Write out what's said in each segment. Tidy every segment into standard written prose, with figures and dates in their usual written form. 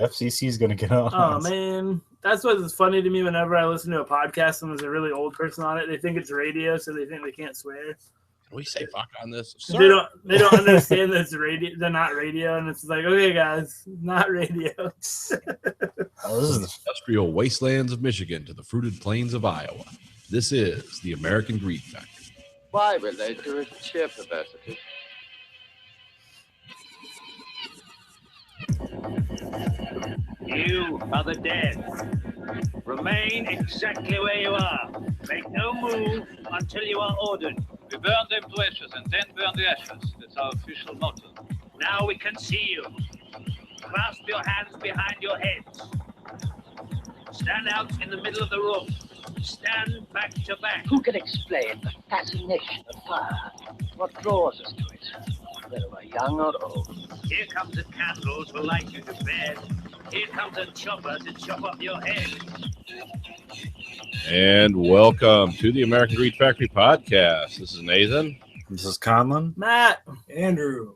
FCC is going to get on. Oh, man. That's what's funny to me whenever I listen to a podcast and there's a really old person on it. They think it's radio, so they think they can't swear. Can we say fuck on this? Sir? They don't understand that it's radio. They're not radio, and it's like, okay, guys, not radio. This is the industrial wastelands of Michigan to the fruited plains of Iowa. This is the American Greed Factory. Bible, they do it cheap capacity. You are the dead. Remain exactly where you are. Make no move until you are ordered. We burn them to ashes and then burn the ashes. That's our official motto. Now we can see you. Clasp your hands behind your heads. Stand out in the middle of the room. Stand back to back. Who can explain the fascination of fire? What draws us to it, whether we're young or old? Here comes a candle to light you to bed. Here comes a chopper to chop off your head. And welcome to the American Greed Factory podcast. This is Nathan. This is Conlon. Matt. Andrew.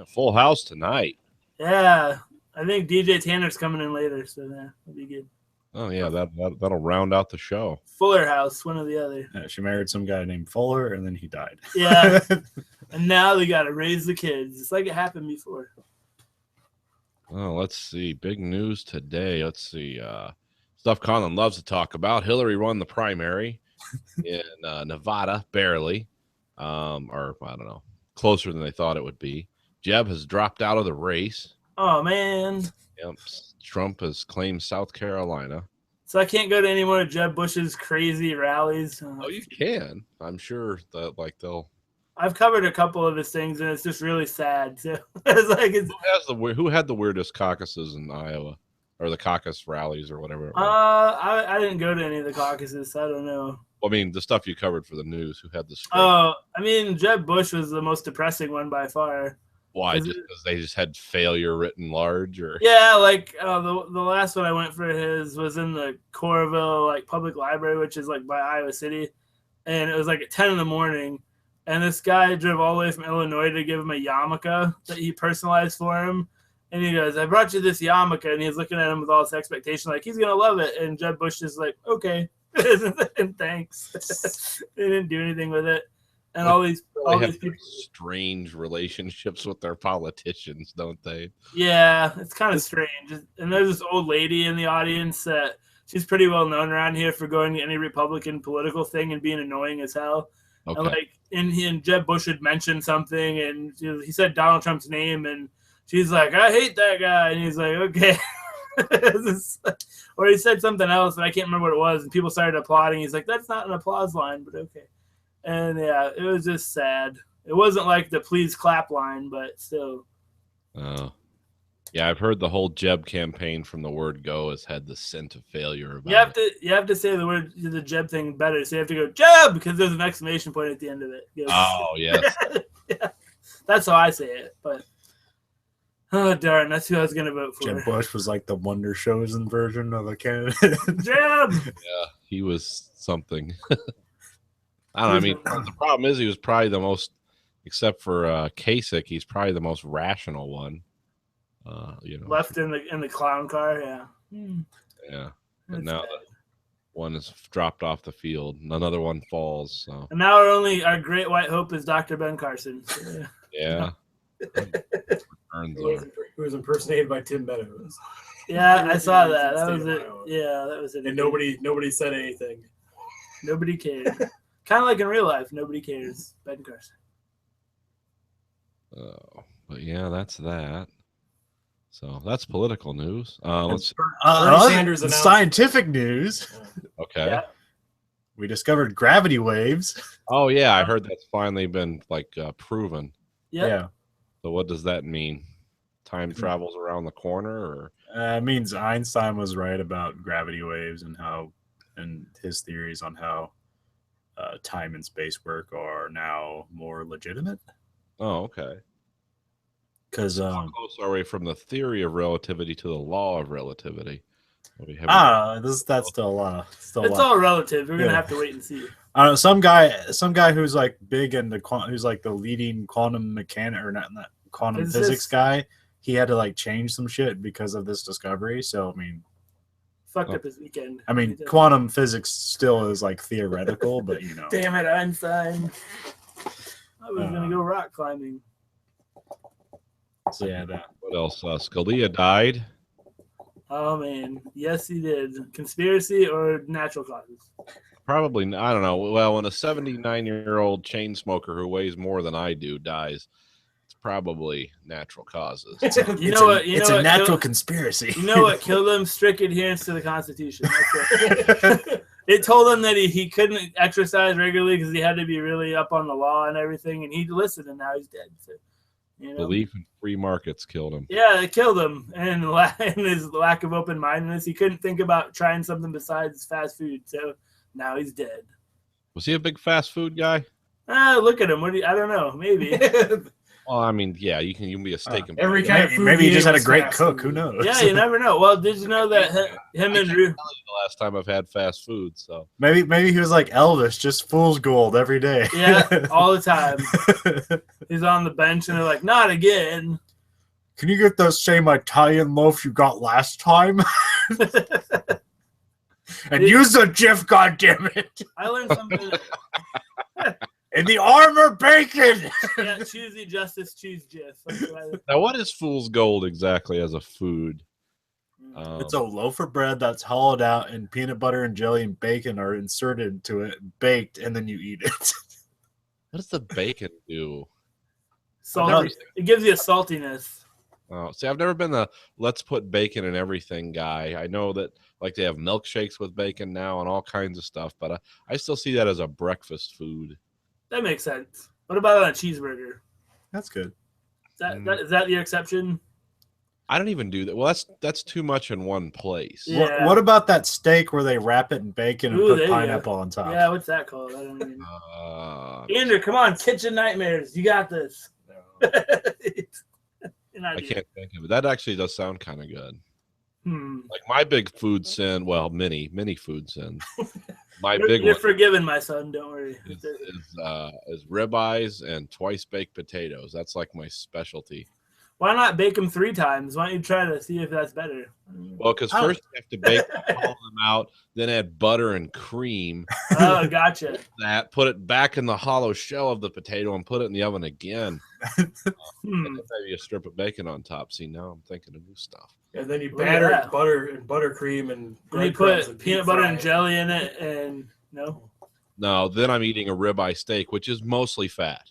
Full house tonight. Yeah. I think DJ Tanner's coming in later, so yeah, that'll be good. Oh, yeah, that'll round out the show. Fuller House, one or the other. Yeah, she married some guy named Fuller, and then he died. Yeah. And now they got to raise the kids. It's like it happened before. Oh, let's see. Big news today. Let's see. Stuff Conlon loves to talk about. Hillary won the primary in Nevada, barely. Or, I don't know, closer than they thought it would be. Jeb has dropped out of the race. Oh, man. Yep. Trump has claimed South Carolina. So I can't go to any more Jeb Bush's crazy rallies. Oh, you can. I'm sure that they'll. I've covered a couple of his things, and it's just really sad. So it's like who had the weirdest caucuses in Iowa, or the caucus rallies, or whatever it was? I didn't go to any of the caucuses, so I don't know. Well, I mean, the stuff you covered for the news. Who had the? Oh, I mean, Jeb Bush was the most depressing one by far. Why? Just because they just had failure written large, or? Yeah, like the last one I went for his was in the Coralville public library, which is by Iowa City, and it was at 10 in the morning, and this guy drove all the way from Illinois to give him a yarmulke that he personalized for him, and he goes, "I brought you this yarmulke," and he's looking at him with all this expectation, he's gonna love it, and Jeb Bush is like, "Okay," and thanks. They didn't do anything with it. And all these people, strange relationships with their politicians, don't they? Yeah, it's kind of strange. And there's this old lady in the audience that she's pretty well known around here for going to any Republican political thing and being annoying as hell. Okay. And Jeb Bush had mentioned something, and he said Donald Trump's name, and she's like, "I hate that guy," and he's like, "Okay." Or he said something else, and I can't remember what it was, and people started applauding. He's like, "That's not an applause line, but okay." And yeah, it was just sad. It wasn't like the please clap line, but still. Oh. Yeah, I've heard the whole Jeb campaign from the word go has had the scent of failure about you have to say the Jeb thing better. So you have to go Jeb because there's an exclamation point at the end of it. Oh, yes. Yeah. That's how I say it, but oh darn, that's who I was gonna vote for. Jeb Bush was like the Wonder Chosen version of a candidate. Jeb! Yeah, he was something. I don't know. I mean, the problem is he was probably the most, except for Kasich, he's probably the most rational one. Left in the clown car, yeah. Yeah, but now that one is dropped off the field, another one falls. So. And now our great white hope is Dr. Ben Carson. So, yeah. Who was impersonated by Tim Meadows. Yeah, I saw that. That was it. Yeah, that was it. And nobody said anything. Nobody cared. Kind of like in real life, nobody cares. Ben Carson. Oh, but yeah, that's that. So that's political news. Let's Sanders scientific news. Okay. Yeah. We discovered gravity waves. Oh yeah, I heard that's finally been proven. Yep. Yeah. So what does that mean? Time travels around the corner, or? It means Einstein was right about gravity waves and his theories on how time and space work are now more legitimate. Oh, okay. Because how close are we from the theory of relativity to the law of relativity? That's still it's all relative. We're gonna have to wait and see. Some guy who's big into who's the leading quantum mechanic or not quantum physics guy. he had to like change some shit because of this discovery. So Fucked up his weekend. quantum physics still is like theoretical, but you know. Damn it, Einstein. I was gonna go rock climbing. So yeah, that. What else? Scalia died. Oh man, yes he did. Conspiracy or natural causes? Probably, I don't know. Well, when a 79-year-old chain smoker who weighs more than I do dies, it's probably natural causes. It's a natural conspiracy. You know what killed him? Strict adherence to the Constitution. It told him that he couldn't exercise regularly because he had to be really up on the law and everything, and he listened, and now he's dead. So, Belief in free markets killed him. Yeah, it killed him, and his lack of open-mindedness. He couldn't think about trying something besides fast food, so now he's dead. Was he a big fast food guy? Look at him. I don't know. Maybe. Well, I mean, yeah, you can be a steak and every kind of food. Maybe he just had a great fast cook. food. Who knows? Yeah, you never know. Well, did you know that him and Rue? The last time I've had fast food, so Maybe he was like Elvis, just fool's gold every day. Yeah, all the time. He's on the bench, and they're like, "Not again." Can you get those same Italian loaf you got last time? And use the Jif, goddammit! I learned something. And the armor bacon! Yeah, choose the justice, choose Jif. Now, what is fool's gold exactly as a food? It's a loaf of bread that's hollowed out, and peanut butter and jelly and bacon are inserted into it, baked, and then you eat it. What does the bacon do? Salty. It gives you a saltiness. See, I've never been the let's put bacon in everything guy. I know that like they have milkshakes with bacon now and all kinds of stuff, but I still see that as a breakfast food. That makes sense. What about on a cheeseburger? That's good. Is that your exception? I don't even do that. Well, that's too much in one place. Yeah. What about that steak where they wrap it in bacon and Ooh, there put you pineapple on top? Yeah, what's that called? I don't even. Andrew, Andrew, come on, kitchen nightmares. You got this. I can't think of it. That actually does sound kind of good. Hmm. Like my big food sin, well, many food sins. My You're big one forgiven, my son. Don't worry. is ribeyes and twice baked potatoes. That's like my specialty. Why not bake them 3 times? Why don't you try to see if that's better? Well, because first you have to bake all of them out, then add butter and cream. Oh, gotcha. That put it back in the hollow shell of the potato and put it in the oven again. And then maybe a strip of bacon on top. See, now I'm thinking of new stuff. And then you batter it, buttercream and then you put peanut butter and jelly in it, and No, then I'm eating a ribeye steak, which is mostly fat.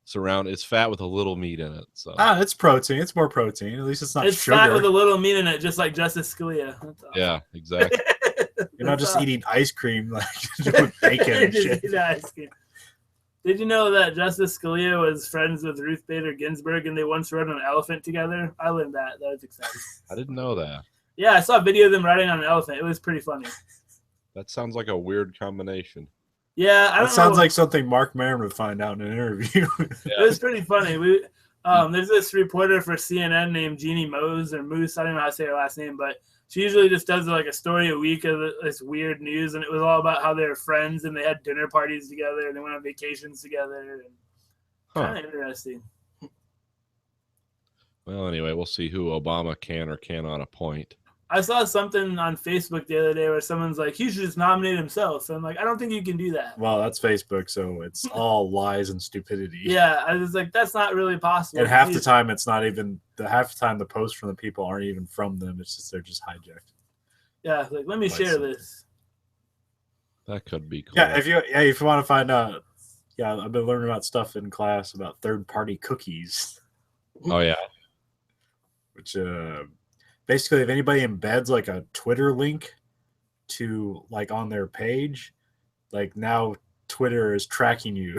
It's fat with a little meat in it. So it's protein. It's more protein. At least it's not it's sugar. fat with a little meat in it, just like Justice Scalia. That's awesome. Yeah, exactly. You're not just eating ice cream like with bacon and shit. Ice cream. Did you know that Justice Scalia was friends with Ruth Bader Ginsburg and they once rode an elephant together? I learned that. That was exciting. I didn't know that. Yeah, I saw a video of them riding on an elephant. It was pretty funny. That sounds like a weird combination. Yeah, I don't know. That sounds like something Mark Maron would find out in an interview. It was pretty funny. There's this reporter for CNN named Jeannie Moose or Moose. I don't know how to say her last name, but she usually just does like a story a week of this weird news, and it was all about how they were friends and they had dinner parties together and they went on vacations together. Kind of interesting. Well, anyway, we'll see who Obama can or cannot appoint. I saw something on Facebook the other day where someone's like, he should just nominate himself. And I'm like, I don't think you can do that. Well, that's Facebook, so it's all lies and stupidity. Yeah, I was like, that's not really possible. And half the time, it's not even half the time the posts from the people aren't even from them. It's just they're just hijacked. Yeah, like let me share this. That could be cool. Yeah, if you want to find out, I've been learning about stuff in class about third-party cookies. Oh yeah, which basically, if anybody embeds like a Twitter link to like on their page, like now Twitter is tracking you.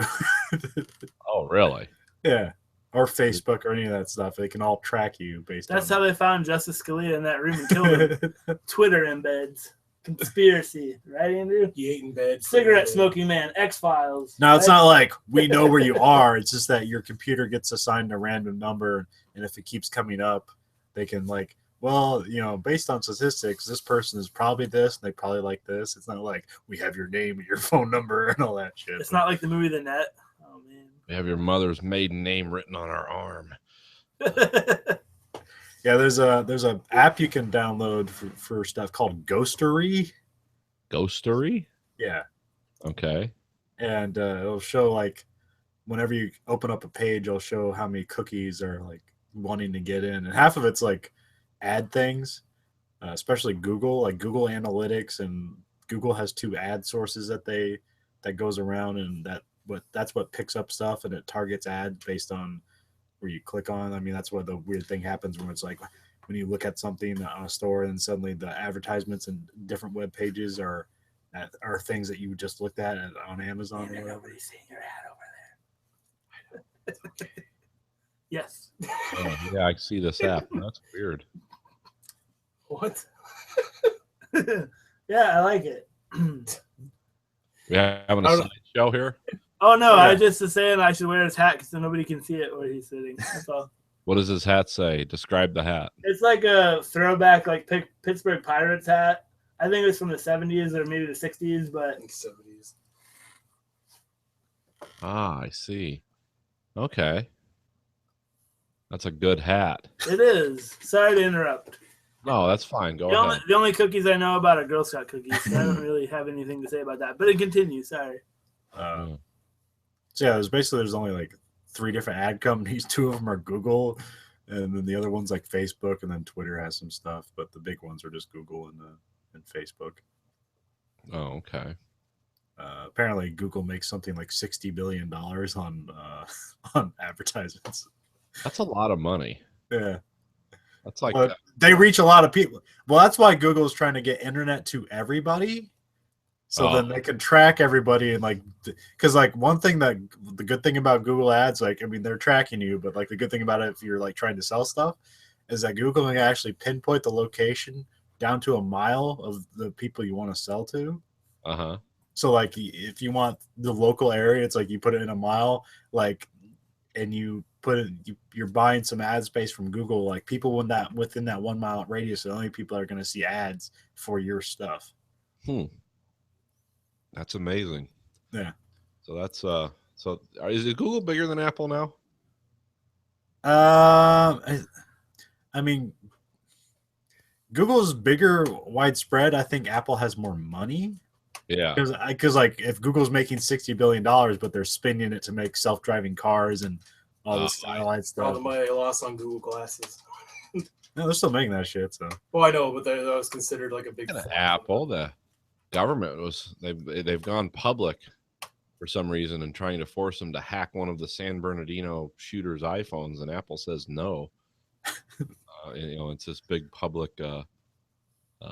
Oh, really? Yeah. Or Facebook or any of that stuff. They can all track you based on. That's how they found Justice Scalia in that room and killed him. Twitter embeds. Conspiracy. Right, Andrew? He ate in bed. Cigarette smoking man. X-Files. No, it's not like we know where you are. It's just that your computer gets assigned a random number, and if it keeps coming up, they can like, well, based on statistics, this person is probably this, and they probably like this. It's not like we have your name and your phone number and all that shit. It's not like the movie The Net. Oh, man. We have your mother's maiden name written on our arm. Yeah, there's a app you can download for stuff called Ghostery. Ghostery? Yeah, Okay. and it'll show like whenever you open up a page, it'll show how many cookies are like wanting to get in, and half of it's like ad things, especially Google, like Google Analytics, and Google has 2 ad sources that goes around, and that's what picks up stuff, and it targets ads based on where you click on. I mean, that's where the weird thing happens when it's like when you look at something on a store and suddenly the advertisements and different web pages are things that you just looked at on Amazon or whatever. Nobody's seeing your ad over there. Yes. Oh, yeah, I see this app. That's weird. What? Yeah, I like it. We having a slideshow here. Oh no, Yeah. I just was saying I should wear his hat so nobody can see it where he's sitting. That's all. What does his hat say? Describe the hat. It's like a throwback, like Pittsburgh Pirates hat. I think it was from the 70s or maybe the 60s, but 70s. Ah, I see. Okay. That's a good hat. it is. Sorry to interrupt. No, that's fine. Go The ahead. only cookies I know about are Girl Scout cookies. So I don't really have anything to say about that. But it continues. Sorry. So yeah, there's only like 3 different ad companies. 2 of them are Google, and then the other one's like Facebook, and then Twitter has some stuff. But the big ones are just Google and Facebook. Oh, okay. Apparently, Google makes something like $60 billion on advertisements. That's a lot of money. Yeah, That's like but they reach a lot of people. Well, that's why Google's trying to get internet to everybody, so then they can track everybody and like, because like one thing that the good thing about Google Ads, like I mean they're tracking you, but like the good thing about it if you're like trying to sell stuff, is that Google can actually pinpoint the location down to a mile of the people you want to sell to. uh-huh. So like if you want the local area, it's like you put it in a mile, like, and you put it, you're buying some ad space from Google. Like people within that 1 mile radius, the only people are going to see ads for your stuff. That's amazing. Yeah. So that's is it Google bigger than Apple now? I mean, Google's bigger, widespread. I think Apple has more money. Yeah. Because like if Google's making $60 billion, but they're spending it to make self-driving cars and all this satellite stuff. All the money I lost on Google Glasses. No, they're still making that shit. So. Well, I know, but that was considered like a big. Apple, the government they've gone public for some reason and trying to force them to hack one of the San Bernardino shooters' iPhones, and Apple says no. It's this big public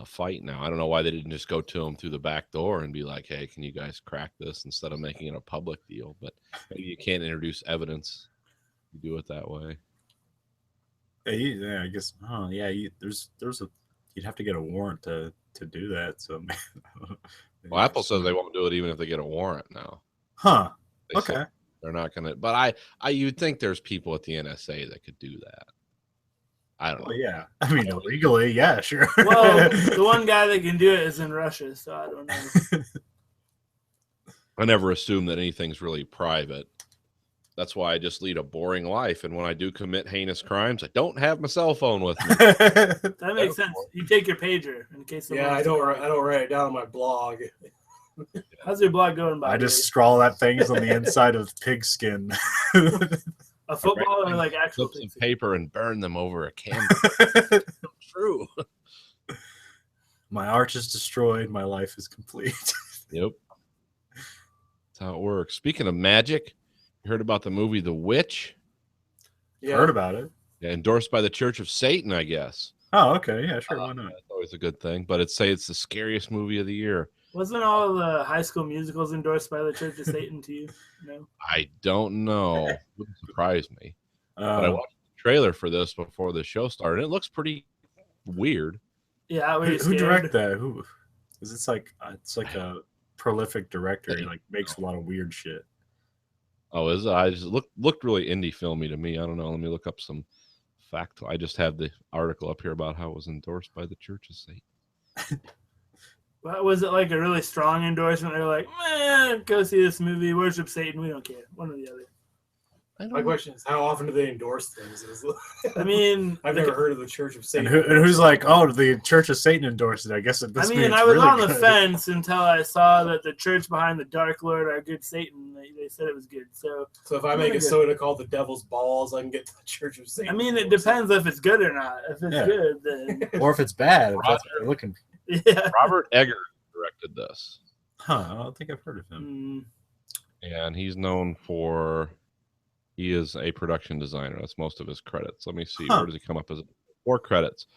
fight now. I don't know why they didn't just go to them through the back door and be like, "Hey, can you guys crack this?" instead of making it a public deal. But maybe you can't introduce evidence. You do it that way. Yeah, I guess. Oh, yeah. You'd have to get a warrant to do that. So, Well, Apple says they won't do it even if they get a warrant now. Huh? They Okay. said they're not gonna. But you'd think there's people at the NSA that could do that. I don't know. Well, yeah. I mean, illegally, yeah, sure. Well, the one guy that can do it is in Russia, so I don't know. I never assume that anything's really private. That's why I just lead a boring life. And when I do commit heinous crimes, I don't have my cell phone with me. That makes sense. You take your pager in case. Yeah, I don't write it down on my blog. How's your blog going? By I just scrawl that things on the inside of pigskin. a football or like actual Flip some paper and burn them over a canvas. True. My arch is destroyed. My life is complete. Yep. That's how it works. Speaking of magic, you heard about the movie The Witch? Yeah. Heard about it. Yeah, endorsed by the Church of Satan, I guess. Oh, okay. Yeah, sure. Why not? That's always a good thing. But it's the scariest movie of the year. Wasn't all the High School Musicals endorsed by the Church of Satan to you? No. I don't know. It wouldn't surprise me. But I watched the trailer for this before the show started. It looks pretty weird. Yeah, who directed that? Who? Because it's like a prolific director. He like makes a lot of weird shit. Oh, is it? I just looked really indie filmy to me. I don't know. Let me look up some fact. I just have the article up here about how it was endorsed by the Church of Satan. Was it like a really strong endorsement? They're like, man, go see this movie, worship Satan. We don't care. One or the other. I My don't. question is, how often do they endorse things? I mean, I've never heard of the Church of And, Satan. who's like, oh, the Church of Satan endorsed it. I guess it I must mean, mean I it's was really on the good. fence until I saw that the church behind the Dark Lord are good Satan. They said it was good. So So if I make a soda called the Devil's Balls, I can get to the Church of Satan. I mean, it depends if it's good or not. If it's Yeah. good, then Or if it's bad, if that's what they're looking for. yeah. Robert Eggers directed this, Huh, I don't think I've heard of him. and he's known for. He is a production designer. That's most of his credits. Let me see. Huh. Where does he come up as? 4 credits: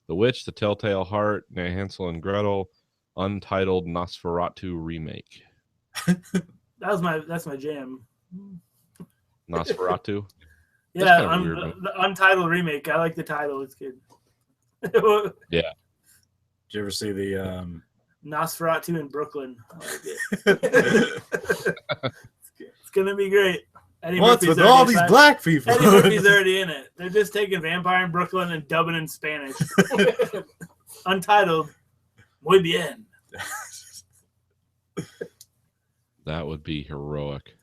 The Witch, The Telltale Heart, Hansel and Gretel, Untitled Nosferatu remake. That's my jam. Nosferatu. Yeah, kinda weird, man. the untitled remake. I like the title. It's good. Did you ever see the Nosferatu in Brooklyn. I like it. It's gonna be great. Eddie What's Murphy's with all already these signed- black people? Eddie Murphy's already in it. They're just taking Vampire in Brooklyn and dubbing in Spanish. Untitled. Muy bien. That would be heroic.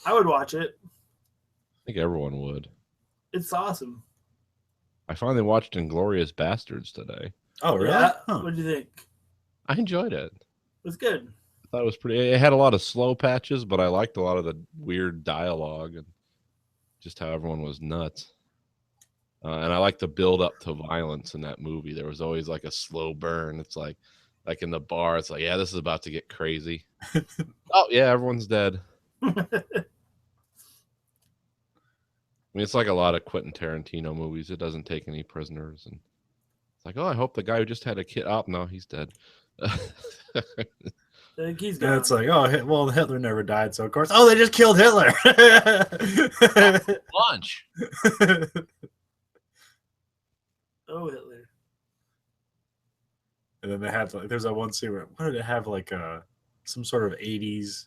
I would watch it. I think everyone would. It's awesome. I finally watched Inglourious Bastards today. Oh, really? Yeah. Huh. What do you think? I enjoyed it. It was good. I thought it was pretty. It had a lot of slow patches, but I liked a lot of the weird dialogue and just how everyone was nuts. And I like the build up to violence in that movie. There was always like a slow burn. It's like in the bar, it's like, yeah, this is about to get crazy. Oh yeah, everyone's dead. I mean, it's like a lot of Quentin Tarantino movies. It doesn't take any prisoners, and it's like, oh, I hope the guy who just had a kid. Oh no, he's dead. He's And gone. it's like, oh, well, Hitler never died, so of course, oh, they just killed Hitler. Lunch. Oh, Hitler. And then they had like, there's that one scene where what did it have like some sort of 80s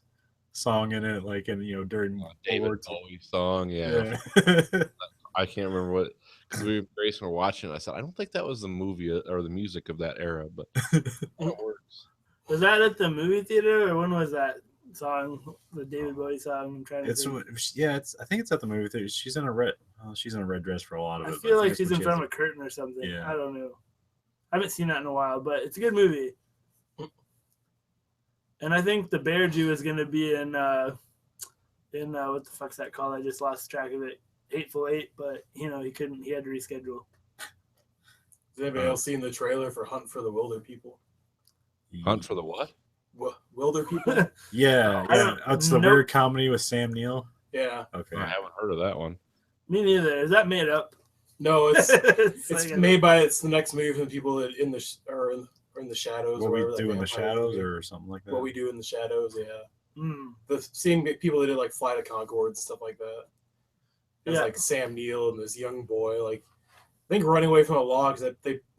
song in it, like in during David World War Bowie song. Yeah. II. I can't remember what. Because we and Grayson were watching it. I said, I don't think that was the movie or the music of that era, but it works. Was that at the movie theater or when was that song? The David Bowie song? I'm trying to It's think. I think it's at the movie theater. She's in a red dress for a lot of I it. but feel think like it's she's when in she front has of a curtain or something. Yeah. I don't know. I haven't seen that in a while, but it's a good movie. And I think the Bear Jew is going to be in what the fuck's that called? I just lost track of it. Hateful Eight, but he couldn't. He had to reschedule. Has anybody else seen the trailer for Hunt for the Wilder People? Hunt for the what? Wilder People? Yeah, I yeah. don't- Oh, it's the nope. weird comedy with Sam Neill. Yeah. Okay. I haven't heard of that one. Me neither. Is that made up? No, it's It's it's like made by it's the next movie from the people that in the or in the shadows. What or we whatever that do in the vampire shadows movie. or something like that. What we do in the shadows. Yeah. Mm. The same people that did like Flight of Conchords and stuff like that. It's Yeah. like Sam Neill and this young boy, like I think running away from a log.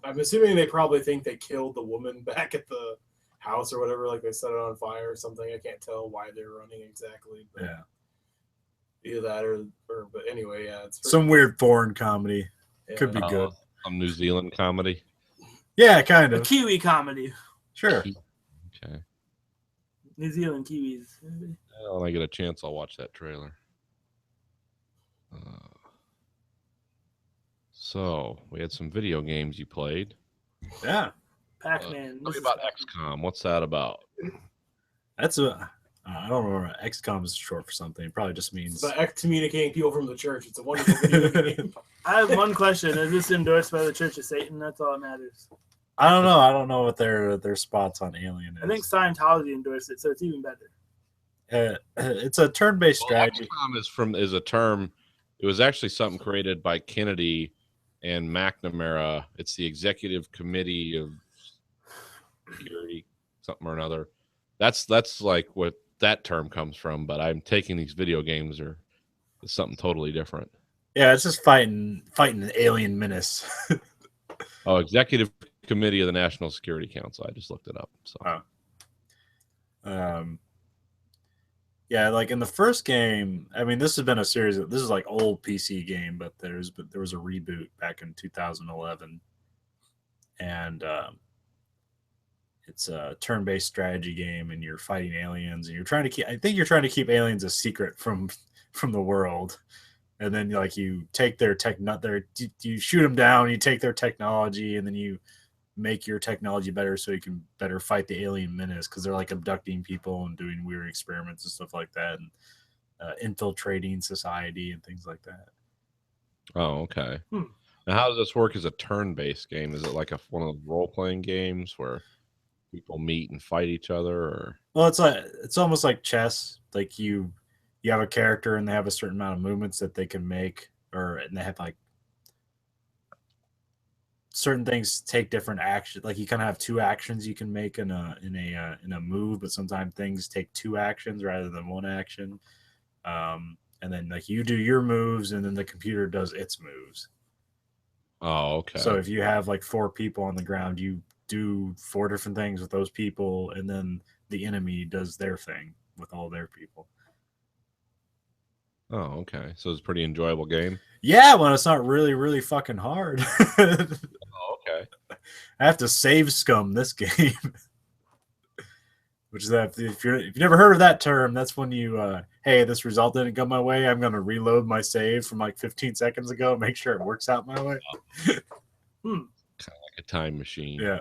I'm assuming they probably think they killed the woman back at the house or whatever. Like they set it on fire or something. I can't tell why they're running exactly. But Yeah. either that or but anyway, yeah, it's Some weird foreign comedy. yeah. Could be good. Some New Zealand comedy. Yeah, kind A of. Kiwi comedy. Sure. Okay. New Zealand Kiwis. When I get a chance, I'll watch that trailer. So we had some video games you played. Yeah. Pac-Man. Tell me about XCOM. What's that about? That's I don't remember. XCOM is short for something. It probably just means. But excommunicating people from the church. It's a wonderful video game. I have one question. Is this endorsed by the Church of Satan? That's all that matters. I don't know. I don't know what their spots on Alien is. I think Scientology endorsed it, so it's even better. It's a turn-based Well, strategy. XCOM is a term. It was actually something created by Kennedy and McNamara. It's the Executive Committee of Security, something or another. That's like what that term comes from. But I'm taking these video games are something totally different. Yeah, it's just fighting an alien menace. Oh, Executive Committee of the National Security Council. I just looked it up. So Yeah, like in the first game, I mean, this has been a series. This is like old PC game, but there was a reboot back in 2011, and it's a turn-based strategy game, and you're fighting aliens, and you're trying to keep. I think you're trying to keep aliens a secret from the world, and then like you take their you shoot them down, you take their technology, and then you make your technology better so you can better fight the alien menace, because they're like abducting people and doing weird experiments and stuff like that, and infiltrating society and things like that. Oh, okay. Hmm. Now, how does this work as a turn-based game? Is it like one of those role-playing games where people meet and fight each other, or? Well, it's almost like chess. Like you have a character and they have a certain amount of movements that they can make, and they have like certain things take different action. Like you kind of have two actions you can make in a move, but sometimes things take two actions rather than one action. And then like you do your moves, and then the computer does its moves. Oh, okay. So if you have like 4 people on the ground, you do 4 different things with those people, and then the enemy does their thing with all their people. Oh, okay. So it's a pretty enjoyable game. Yeah, well, it's not really, really fucking hard. Oh, okay. I have to save scum this game. Which is that if you've never heard of that term, that's when you hey, this result didn't go my way, I'm gonna reload my save from like 15 seconds ago, make sure it works out my way. Kind of like a time machine. Yeah.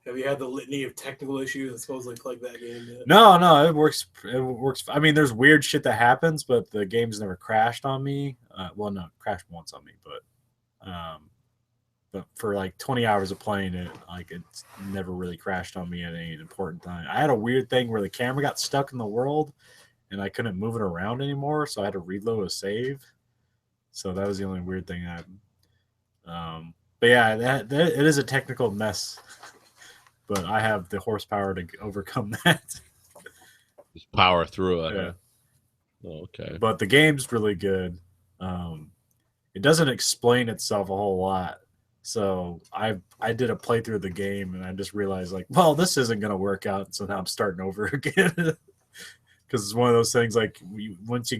Have you had the litany of technical issues that supposedly plague that game yet? No, it works. It works. I mean, there's weird shit that happens, but the game's never crashed on me. Well, no, crashed once on me, but for like 20 hours of playing it, like it's never really crashed on me at any important time. I had a weird thing where the camera got stuck in the world, and I couldn't move it around anymore, so I had to reload a save. So that was the only weird thing that happened. But yeah, that it is a technical mess. But I have the horsepower to overcome that. Just power through it. Yeah. Oh, okay. But the game's really good. It doesn't explain itself a whole lot. So I did a playthrough of the game, and I just realized like, well, this isn't going to work out. So now I'm starting over again. Because it's one of those things like once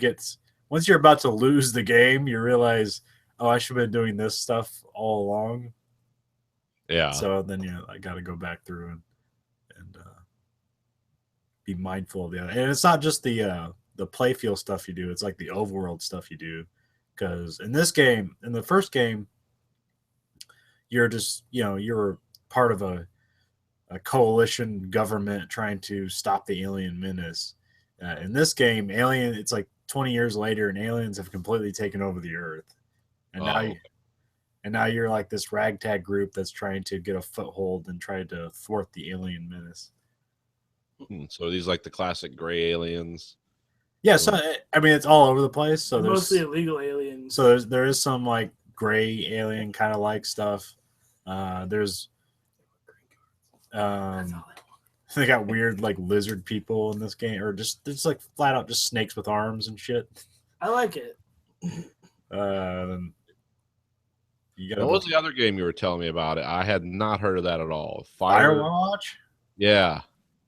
you're about to lose the game, you realize, oh, I should have been doing this stuff all along. Yeah. So then I got to go back through and be mindful of the other. And it's not just the playfield stuff you do; it's like the overworld stuff you do. Because in the first game, you're just you're part of a coalition government trying to stop the alien menace. In this game, it's like 20 years later, and aliens have completely taken over the Earth, and now you're like this ragtag group that's trying to get a foothold and try to thwart the alien menace. So are these like the classic gray aliens? Yeah, so I mean it's all over the place. So there's mostly illegal aliens. So there is some like gray alien kind of like stuff. There's they got weird like lizard people in this game, or just like flat out just snakes with arms and shit. I like it. What was the other game you were telling me about? I had not heard of that at all. Firewatch? Yeah.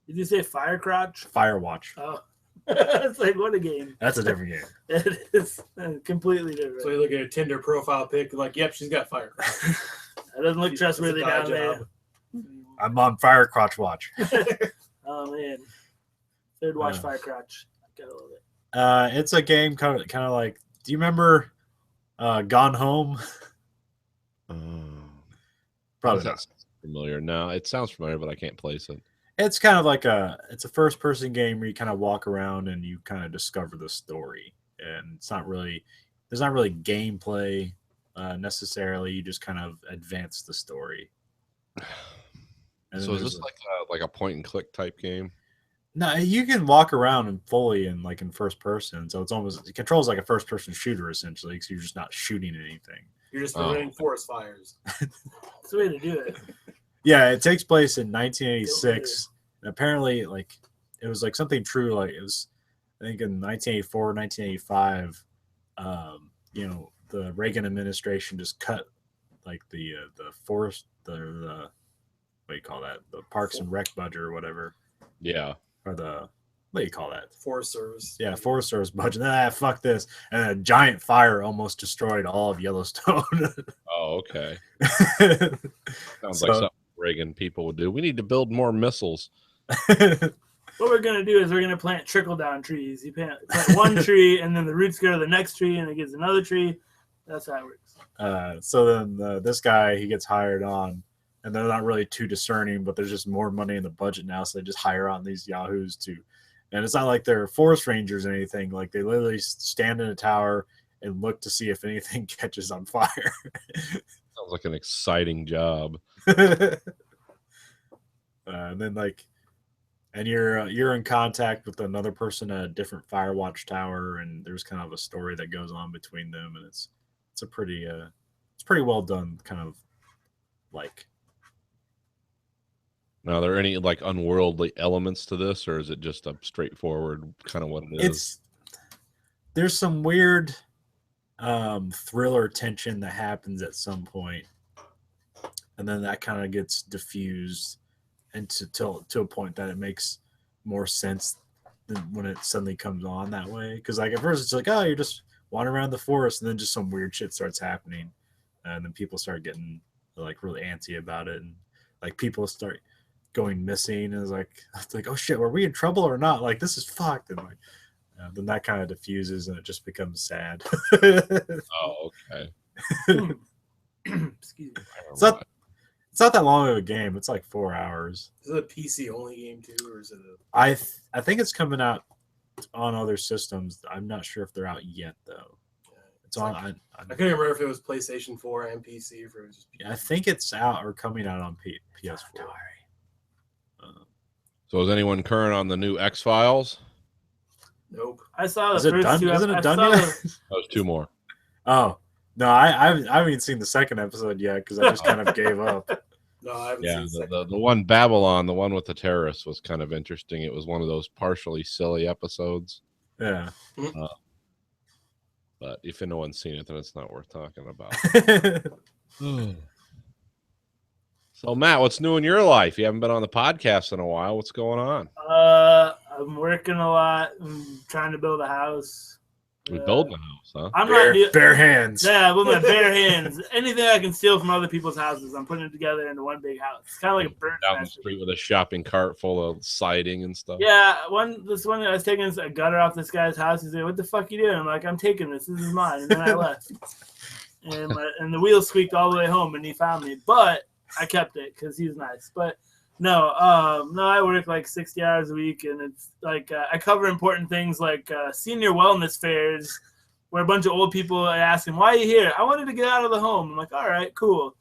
Did you say Firecrotch? Firewatch. Oh, it's like what a game. That's a different game. It is completely different. So you look at a Tinder profile pic, like, yep, she's got Firecrotch. That doesn't look trustworthy down there. I'm on Firecrotch watch. Oh man, third watch Firecrotch. Gotta love it. It's a game kind of like. Do you remember Gone Home? Probably not. Familiar. No, it sounds familiar, but I can't place it. It's kind of like it's a first person game where you kind of walk around and you kind of discover the story, and there's not really gameplay necessarily. You just kind of advance the story. And so is this like a point and click type game? No, you can walk around and fully in first person, so it controls like a first person shooter essentially, because you're just not shooting anything. You're just preventing forest fires. That's the way to do it. Yeah, it takes place in 1986. And apparently, like it was like something true. Like it was, I think in 1984, 1985. The Reagan administration just cut like the forest, the what do you call that? The Parks and Rec budget or whatever. Yeah. Or what do you call that? Forest Service. Yeah, Forest Service budget. Fuck this. And a giant fire almost destroyed all of Yellowstone. Oh, okay. Sounds like something Reagan people would do. We need to build more missiles. what we're gonna do is we're gonna plant trickle down trees. You plant one tree, and then the roots go to the next tree, and it gives another tree. That's how it works. So then this guy, he gets hired on, and they're not really too discerning, but there's just more money in the budget now, so they just hire on these yahoos to, and it's not like they're forest rangers or anything. Like they literally stand in a tower and look to see if anything catches on fire. Sounds like an exciting job. And then and you're in contact with another person at a different fire watch tower, and there's kind of a story that goes on between them, and it's a pretty it's pretty well done kind of like. Now, are there any like unworldly elements to this, or is it just a straightforward kind of what it is? There's some weird thriller tension that happens at some point, and then that kind of gets diffused into to a point that it makes more sense than when it suddenly comes on that way. Because like at first it's like, oh, you're just wandering around the forest, and then just some weird shit starts happening, and then people start getting like really antsy about it, and like people start going missing, and it's like oh shit, were we in trouble or not? Like this is fucked, and like then that kind of diffuses and it just becomes sad. Oh, okay. Excuse me. It's not that long of a game. It's like 4 hours. Is it a PC only game too, or is it I think it's coming out on other systems. I'm not sure if they're out yet though. It's on. I couldn't remember if it was PlayStation 4 and PC, or if it was just PC. I think it's out or coming out on PS4. So is anyone current on the new X-Files? Nope. I saw the Is it first done? two. Isn't it I done saw yet? the- That was 2 more. Oh no, I haven't even seen the second episode yet because I just kind of gave up. No, I haven't Yeah, seen the one Babylon, the one with the terrorists, was kind of interesting. It was one of those partially silly episodes. Yeah. But if no one's seen it, then it's not worth talking about. So, Matt, what's new in your life? You haven't been on the podcast in a while. What's going on? I'm working a lot. I'm trying to build a house. We building a house, huh? I'm not bare hands. Yeah, with my bare hands. Anything I can steal from other people's houses, I'm putting it together into one big house. It's kind of like a burnt Down the mess. street with a shopping cart full of siding and stuff. Yeah, this one I was taking a gutter off this guy's house. He's like, "What the fuck you doing?" I'm like, "I'm taking this. This is mine." And then I left, and the wheel squeaked all the way home, and he found me. But I kept it because he's nice. But no, I work like 60 hours a week, and it's like I cover important things like senior wellness fairs, where a bunch of old people are asking, "Why are you here?" I wanted to get out of the home. I'm like, "All right, cool."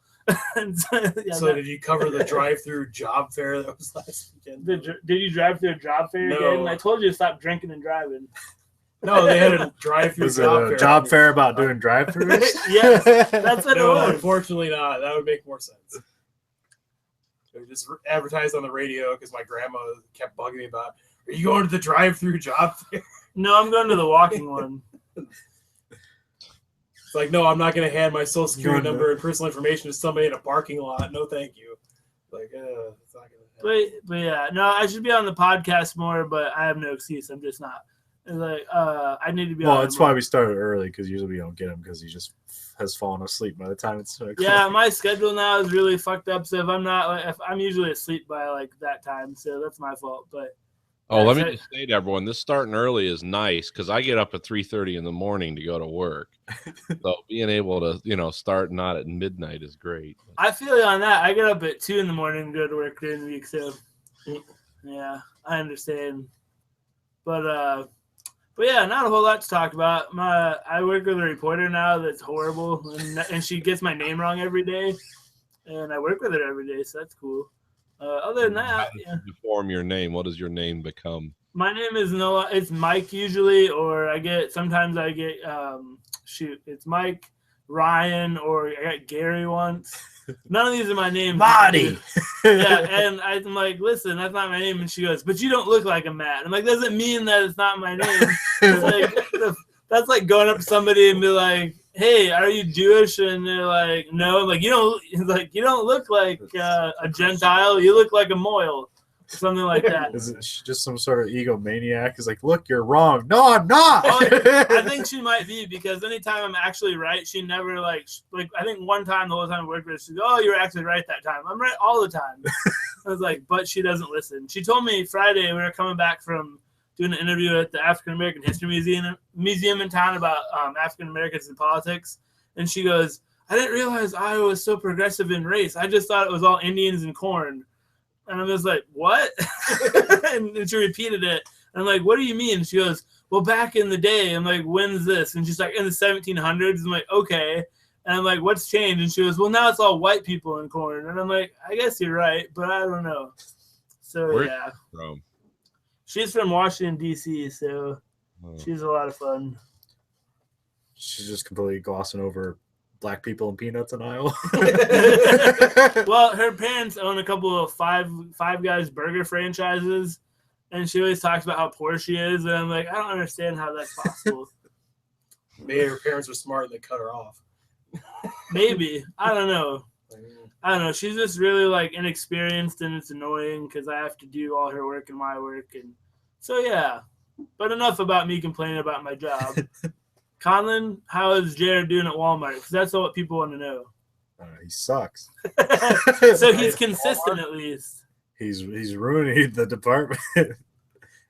So did you cover the drive-through job fair that was last weekend? Did you drive through a job fair No. again? I told you to stop drinking and driving. No, they had a drive-through Was it job a fair. job fair about doing drive-throughs? Yes, that's what No, it was. unfortunately not. That would make more sense. They just advertised on the radio because my grandma kept bugging me about, are you going to the drive-through job fair? No, I'm going to the walking one. It's like, no, I'm not going to hand my social security Going to- number and personal information to somebody in a parking lot. No, thank you. Like, it's not going to But yeah, no, I should be on the podcast more, but I have no excuse. I'm just not. It's like, I need to be on. Well, that's why we started early because usually we don't get him because he just has fallen asleep by the time it's Yeah, my schedule now is really fucked up. So if I'm not, if I'm usually asleep by like that time, so that's my fault. But Oh, let me That's just say to everyone, this starting early is nice because I get up at 3:30 in the morning to go to work. So being able to, start not at midnight is great. I feel you on that. I get up at 2 a.m. and go to work during the week. So yeah, I understand. But yeah, not a whole lot to talk about. I work with a reporter now that's horrible, and she gets my name wrong every day, and I work with her every day, so that's cool. Other than How that, does yeah. you form your name? What does your name become? My name is Noah. It's Mike usually, or sometimes I get it's Mike, Ryan, or I got Gary once. None of these are my names. Marty. Yeah, and I'm like, listen, that's not my name. And she goes, but you don't look like a Matt. I'm like, doesn't mean that it's not my name. It's like, that's like going up to somebody and be like, hey, are you Jewish? And they're like, no. I'm like, you don't look like a Gentile. You look like a Moyle. something like that. Is it just some sort of egomaniac? Is like, look, you're wrong. No, I'm not. I think she might be, because anytime I'm actually right, she never like I think one time the whole time I worked with her, she goes, "Oh, you're actually right that time." I'm right all the time. I was like, but she doesn't listen. She told me Friday we were coming back from doing an interview at the African American History Museum in town about African Americans in politics, and she goes, "I didn't realize Iowa was so progressive in race. I just thought it was all Indians and corn." And I was like, "What?" And she repeated it. And I'm like, "What do you mean?" She goes, "Well, back in the day." I'm like, "When's this?" And she's like, "In the 1700s." I'm like, "Okay." And I'm like, "What's changed?" And she goes, "Well, now it's all white people in corn." And I'm like, "I guess you're right, but I don't know." So, Where's yeah. From? She's from Washington, D.C., so she's a lot of fun. She's just completely glossing over black people and peanuts in Iowa. Well, her parents own a couple of Five Guys burger franchises, and she always talks about how poor she is. And I'm like, I don't understand how that's possible. Maybe her parents were smart and they cut her off. Maybe. I don't know. She's just really like inexperienced, and it's annoying because I have to do all her work and my work. And so, yeah. But enough about me complaining about my job. Conlon, how is Jared doing at Walmart? Because that's all what people want to know. He sucks. So he's consistent at least. He's ruining the department. And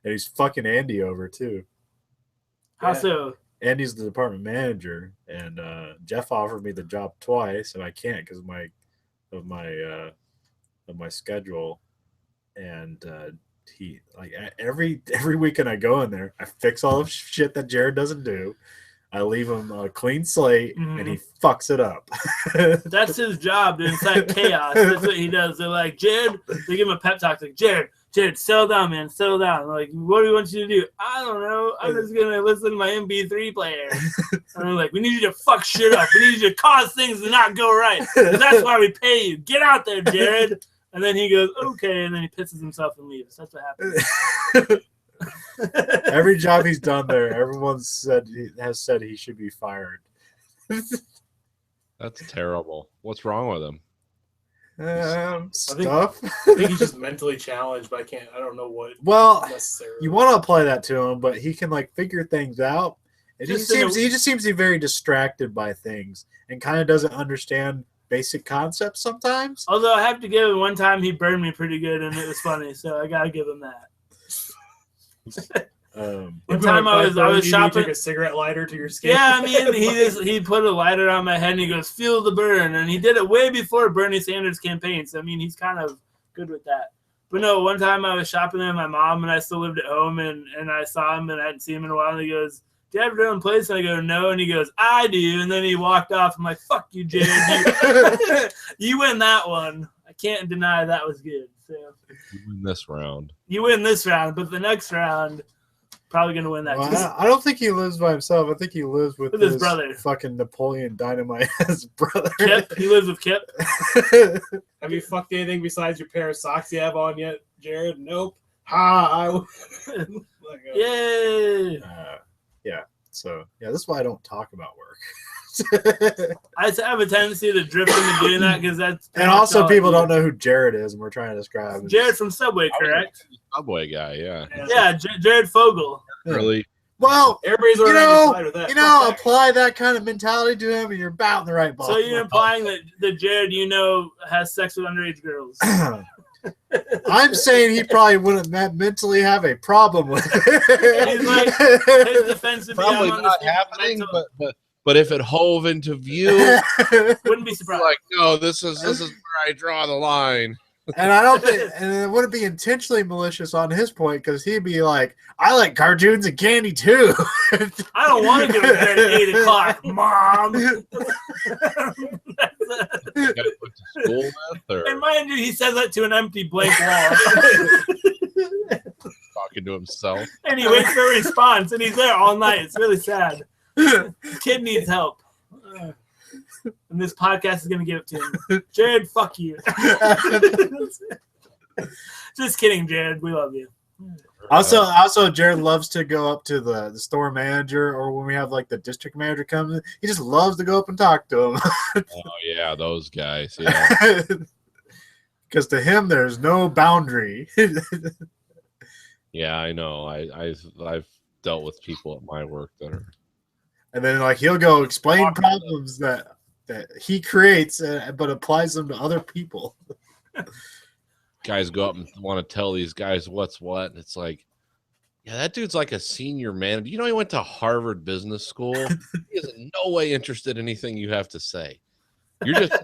he's fucking Andy over too. How so? Andy's the department manager, and Jeff offered me the job twice, and I can't because of my schedule. And he like every weekend I go in there, I fix all the shit that Jared doesn't do. I leave him a clean slate, and he fucks it up. That's his job, to incite chaos. That's what he does. They're like, Jared, they give him a pep talk. Like, Jared, settle down, man. Settle down. Like, what do we want you to do? I don't know. I'm just going to listen to my MP3 player. And I'm like, we need you to fuck shit up. We need you to cause things to not go right. That's why we pay you. Get out there, Jared. And then he goes, okay. And then he pisses himself and leaves. That's what happens. Every job he's done there, everyone has said he should be fired. That's terrible. What's wrong with him? Stuff. I think he's just mentally challenged, but I don't know what. Well, necessarily. you want to apply that to him, but he can like figure things out. He just seems to be very distracted by things and kind of doesn't understand basic concepts sometimes. Although I have to give him, one time he burned me pretty good and it was funny, so I gotta give him that. One time I was shopping. Took a cigarette lighter to your skin. Yeah, I mean he put a lighter on my head and he goes, "Feel the burn," and he did it way before Bernie Sanders' campaign. So I mean he's kind of good with that. But no, one time I was shopping with my mom and I still lived at home and I saw him and I hadn't seen him in a while and he goes, "Do you have your own place?" And I go, "No," and he goes, "I do," and then he walked off. I'm like, "Fuck you, Jared. You win that one. I can't deny that was good." So You win this round. you win this round, but the next round, probably gonna win that. Well, I don't think he lives by himself. I think he lives with his brother. Fucking Napoleon Dynamite, his brother. Kip, he lives with Kip. Have you fucked anything besides your pair of socks you have on yet, Jared? Nope. Ha! Yay! Yeah. So yeah, this is why I don't talk about work. I have a tendency to drift into doing that because that's. And also, people don't know who Jared is, and we're trying to describe him. Jared from Subway, correct? Subway guy, yeah. Yeah, Jared Fogel. Really? Well, everybody's already with that. Apply that kind of mentality to him, and you're about in the right ball. So you're implying that Jared, has sex with underage girls. I'm saying he probably wouldn't mentally have a problem with it. He's like, his defense would be, Probably I'm on not this happening, mental- but if it hove into view, wouldn't be surprised. like, no, this is where I draw the line. And I don't think, and it wouldn't be intentionally malicious on his point because he'd be like, "I like cartoons and candy too." I don't want to go to bed at 8 o'clock, Mom. Gotta put to school with, or And mind you, he says that to an empty blank wall. talking to himself. And he waits for a response, and he's there all night. It's really sad. The kid needs help. And this podcast is going to give it to him. Jared, fuck you. Just kidding, Jared. We love you. Also, Jared loves to go up to the store manager, or when we have like the district manager comes in, he just loves to go up and talk to him. Oh yeah, those guys. Yeah. Because to him, there's no boundary. Yeah, I know. I've dealt with people at my work that are. And then like he'll go explain problems that he creates, but applies them to other people. Guys go up and want to tell these guys what's what, and it's like, yeah, that dude's like a senior manager. You know, he went to Harvard Business School. He is in no way interested in anything you have to say. You're just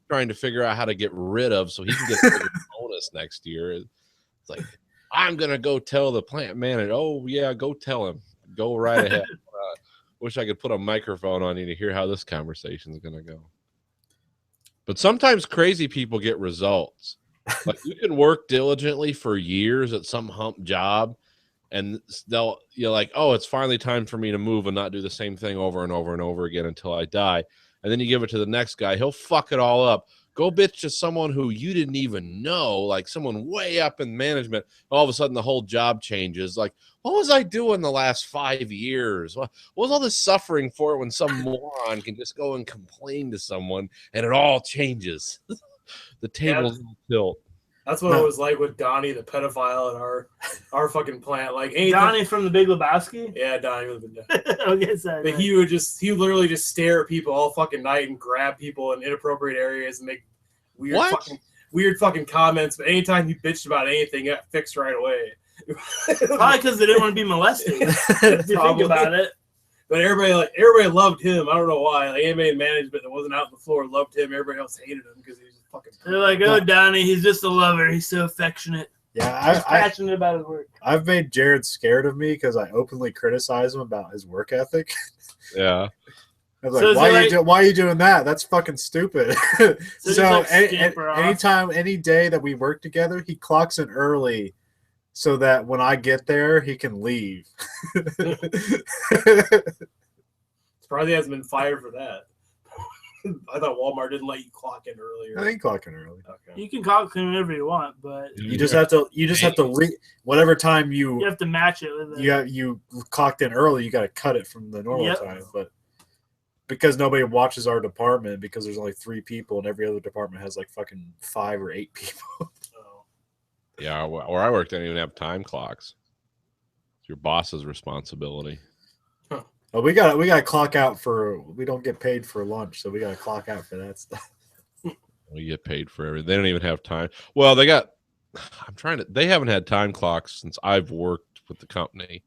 trying to figure out how to get rid of so he can get a bigger bonus next year. It's like, I'm gonna go tell the plant manager. Oh yeah, go tell him. Go right ahead. Wish I could put a microphone on you to hear how this conversation is gonna go. But sometimes crazy people get results. Like you can work diligently for years at some hump job, and you're like, oh, it's finally time for me to move and not do the same thing over and over and over again until I die. And then you give it to the next guy, he'll fuck it all up. Go bitch to someone who you didn't even know, like someone way up in management. All of a sudden, the whole job changes. Like, what was I doing the last 5 years? What was all this suffering for when some moron can just go and complain to someone and it all changes? The tables tilt. That's what it was like with Donnie, the pedophile, at our fucking plant. Like Donnie from the Big Lebowski. Yeah, Donnie would have been done. Okay, sorry. But he would literally just stare at people all fucking night and grab people in inappropriate areas and make weird fucking comments. But anytime he bitched about anything, it got fixed right away. Probably because they didn't want to be molested. If you think about it. But everybody loved him. I don't know why. Like anybody in management that wasn't out on the floor loved him. Everybody else hated him because he was just fucking. They're like, oh, Donnie, he's just a lover. He's so affectionate. Yeah, he's passionate about his work. I've made Jared scared of me because I openly criticize him about his work ethic. Yeah. I was like, why are you doing that? That's fucking stupid. So anytime, any day that we work together, he clocks in early so that when I get there, he can leave. Surprised he hasn't been fired for that. I thought Walmart didn't let you clock in earlier. I think clock in early. Okay. You can clock in whenever you want, but you just have to whatever time you have to match it with it. You clocked in early, you got to cut it from the normal time, but because nobody watches our department because there's only 3 people and every other department has like fucking 5 or 8 people. Yeah, where I work, they don't even have time clocks. It's your boss's responsibility. Well, we got to clock out we don't get paid for lunch, so we got to clock out for that stuff. We get paid for everything. They don't even have time. Well, they haven't had time clocks since I've worked with the company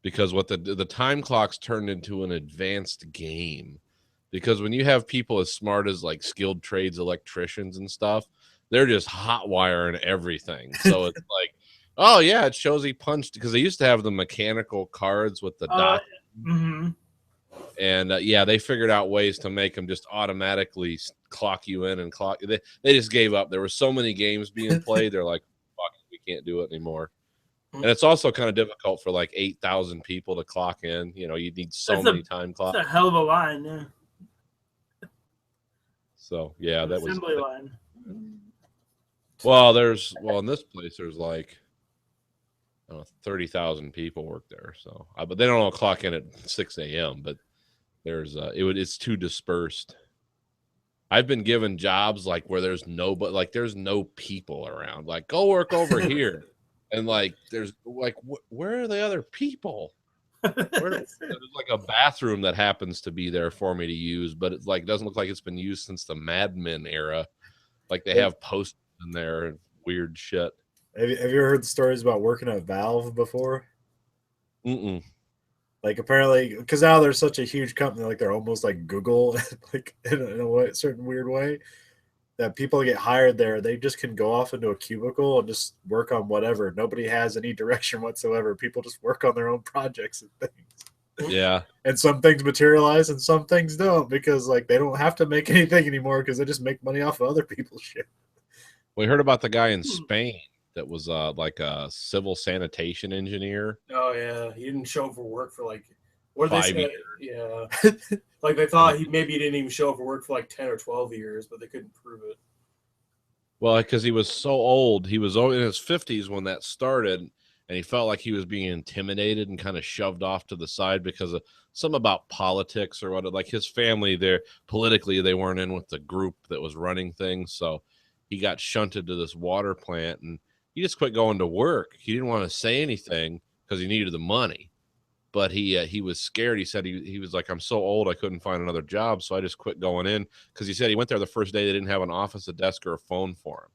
because what the time clocks turned into an advanced game. Because when you have people as smart as like skilled trades electricians and stuff, they're just hot wiring everything. So it's like, oh yeah, it shows he punched because they used to have the mechanical cards with the dot. Mm-hmm. And they figured out ways to make them just automatically clock you in and clock. They just gave up. There were so many games being played. They're like, fuck, we can't do it anymore. And it's also kind of difficult for like 8,000 people to clock in. You know, you need many time clocks. That's a hell of a line, yeah. So that was assembly line. Well, in this place, there's like 30,000 people work there. So, but they don't all clock in at 6 a.m. But there's it's too dispersed. I've been given jobs like where there's no people around. Like, go work over here, and like there's like where are the other people? There's like a bathroom that happens to be there for me to use, but it's like doesn't look like it's been used since the Mad Men era. Like they have posters in there and weird shit. Have you ever heard the stories about working at Valve before? Mm-mm. Like apparently, because now they're such a huge company, like they're almost like Google, like in a certain weird way, that people get hired there, they just can go off into a cubicle and just work on whatever. Nobody has any direction whatsoever. People just work on their own projects and things. Yeah. And some things materialize and some things don't because like they don't have to make anything anymore because they just make money off of other people's shit. We heard about the guy in Spain that was like a civil sanitation engineer. Oh yeah, he didn't show up for work for like what did 5 they say? years. Yeah, like they thought he didn't even show up for work for like 10 or 12 years, but they couldn't prove it. Well, because he was so old, he was in his 50s when that started, and he felt like he was being intimidated and kind of shoved off to the side because of something about politics or what. Like his family, politically, they weren't in with the group that was running things, so he got shunted to this water plant, and he just quit going to work. He didn't want to say anything because he needed the money, but he was scared. He said he was like, I'm so old I couldn't find another job, so I just quit going in, because he said he went there the first day they didn't have an office, a desk, or a phone for him.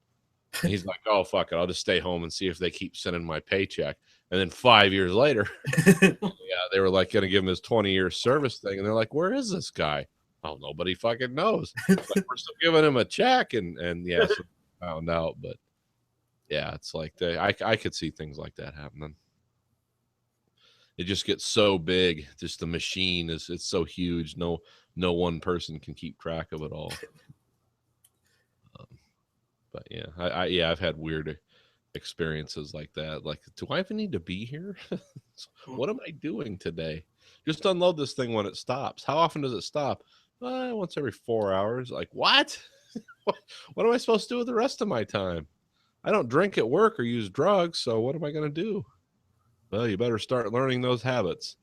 And he's like, oh, fuck it, I'll just stay home and see if they keep sending my paycheck. And then 5 years later, they were like going to give him his 20-year service thing, and they're like, where is this guy? Oh, nobody fucking knows. Like, we're still giving him a check, and yeah, so found out. But yeah, it's like I could see things like that happening. It just gets so big. Just the machine it's so huge. No one person can keep track of it all. But yeah, I've had weird experiences like that. Like, do I even need to be here? What am I doing today? Just unload this thing when it stops. How often does it stop? Once every 4 hours. Like, what? What am I supposed to do with the rest of my time? I don't drink at work or use drugs, so what am I going to do? Well, you better start learning those habits.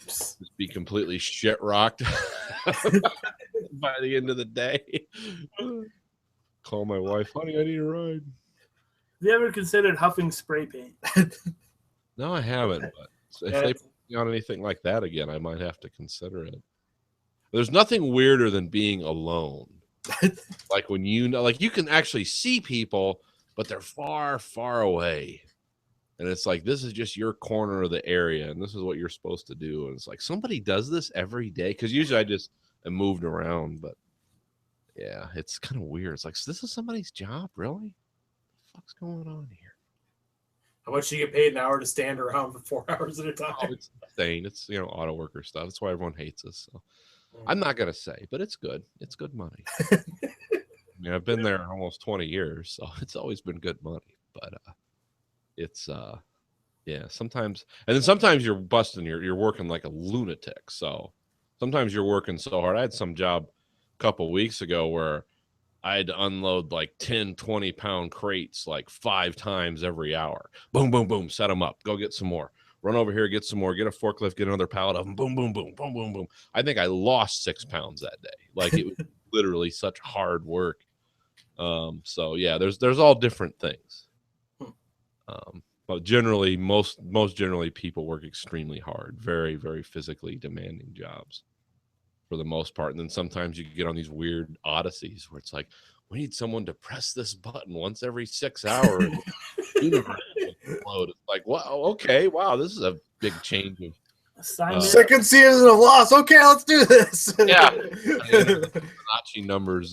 Just be completely shit rocked by the end of the day. Call my wife, honey, I need a ride. Have you ever considered huffing spray paint? No, I haven't. But if they put me on anything like that again, I might have to consider it. There's nothing weirder than being alone. Like when like you can actually see people, but they're far, far away. And it's like, this is just your corner of the area, and this is what you're supposed to do. And it's like, somebody does this every day? Because usually I just am moved around, but yeah, it's kind of weird. It's like, so this is somebody's job, really? What the fuck's going on here? How much do you get paid an hour to stand around for 4 hours at a time? Oh, it's insane. It's auto worker stuff. That's why everyone hates us. So I'm not gonna say, but it's good. It's good money. I mean, I've been there almost 20 years, so it's always been good money. But it's yeah, sometimes, and then sometimes you're busting. You're working like a lunatic. So sometimes you're working so hard. I had some job a couple weeks ago where I had to unload like 10, 20-pound crates like 5 times every hour. Boom, boom, boom. Set them up. Go get some more. Run over here, get some more. Get a forklift, get another pallet of them. Boom, boom, boom, boom, boom, boom. I think I lost 6 pounds that day. Like, it was literally such hard work. So yeah, there's all different things. But generally, most generally, people work extremely hard, very, very physically demanding jobs for the most part. And then sometimes you get on these weird odysseys where it's like, we need someone to press this button once every 6 hours. It's like, wow, okay, wow, this is a big change of second season of Lost. Okay, let's do this. Yeah, Nazi numbers.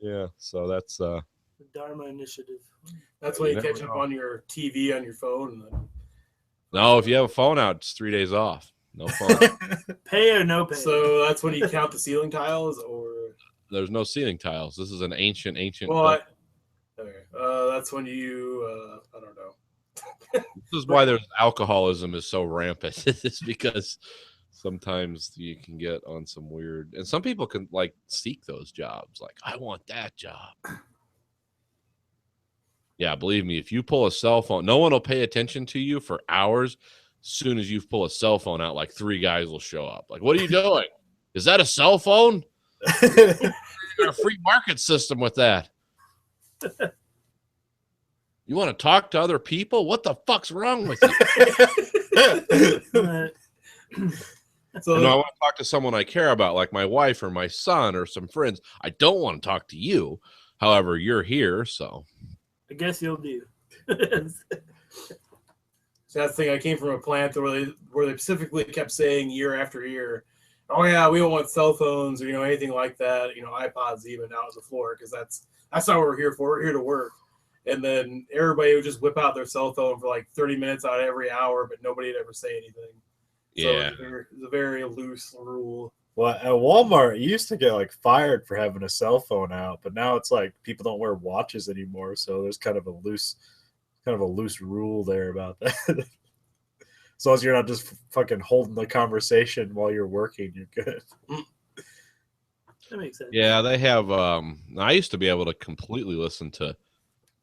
Yeah, so that's the Dharma Initiative. That's when you catch up on your TV on your phone. And then... No, if you have a phone out, it's 3 days off. No phone. Pay or no pay. So that's when you count the ceiling tiles, or there's no ceiling tiles. This is an ancient. Well, that's when you. I don't know. This is why there's alcoholism is so rampant. It's because sometimes you can get on some weird, and some people can like seek those jobs. Like, I want that job. Yeah, believe me, if you pull a cell phone, no one will pay attention to you for hours. As soon as you pull a cell phone out, like 3 guys will show up. Like, what are you doing? Is that a cell phone? You got a free market system with that. You want to talk to other people? What the fuck's wrong with you? So, I want to talk to someone I care about, like my wife or my son or some friends. I don't want to talk to you. However, you're here, so I guess you'll do. So that's the thing. I came from a plant where they specifically kept saying year after year, "Oh yeah, we don't want cell phones or anything like that. iPods even out on the floor, because that's not what we're here for. We're here to work." And then everybody would just whip out their cell phone for like 30 minutes out of every hour, but nobody would ever say anything. Yeah, so it's a very loose rule. Well, at Walmart, you used to get like fired for having a cell phone out, but now it's like people don't wear watches anymore, so there's kind of a loose rule there about that. As long as you're not just fucking holding the conversation while you're working, you're good. That makes sense. Yeah, they have. I used to be able to completely listen to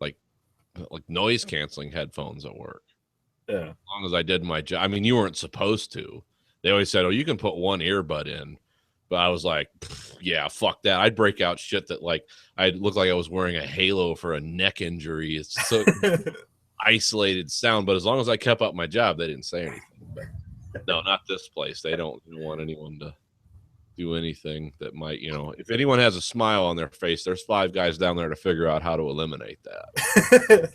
like noise canceling headphones at work. Yeah, as long as I did my job. I mean, you weren't supposed to. They always said, "Oh, you can put one earbud in," But I was like, yeah, fuck that. I'd break out shit that like I'd look like I was wearing a halo for a neck injury. It's so isolated sound. But as long as I kept up my job, they didn't say anything. But no, not this place. They don't want anyone to do anything that might, if anyone has a smile on their face, there's 5 guys down there to figure out how to eliminate that.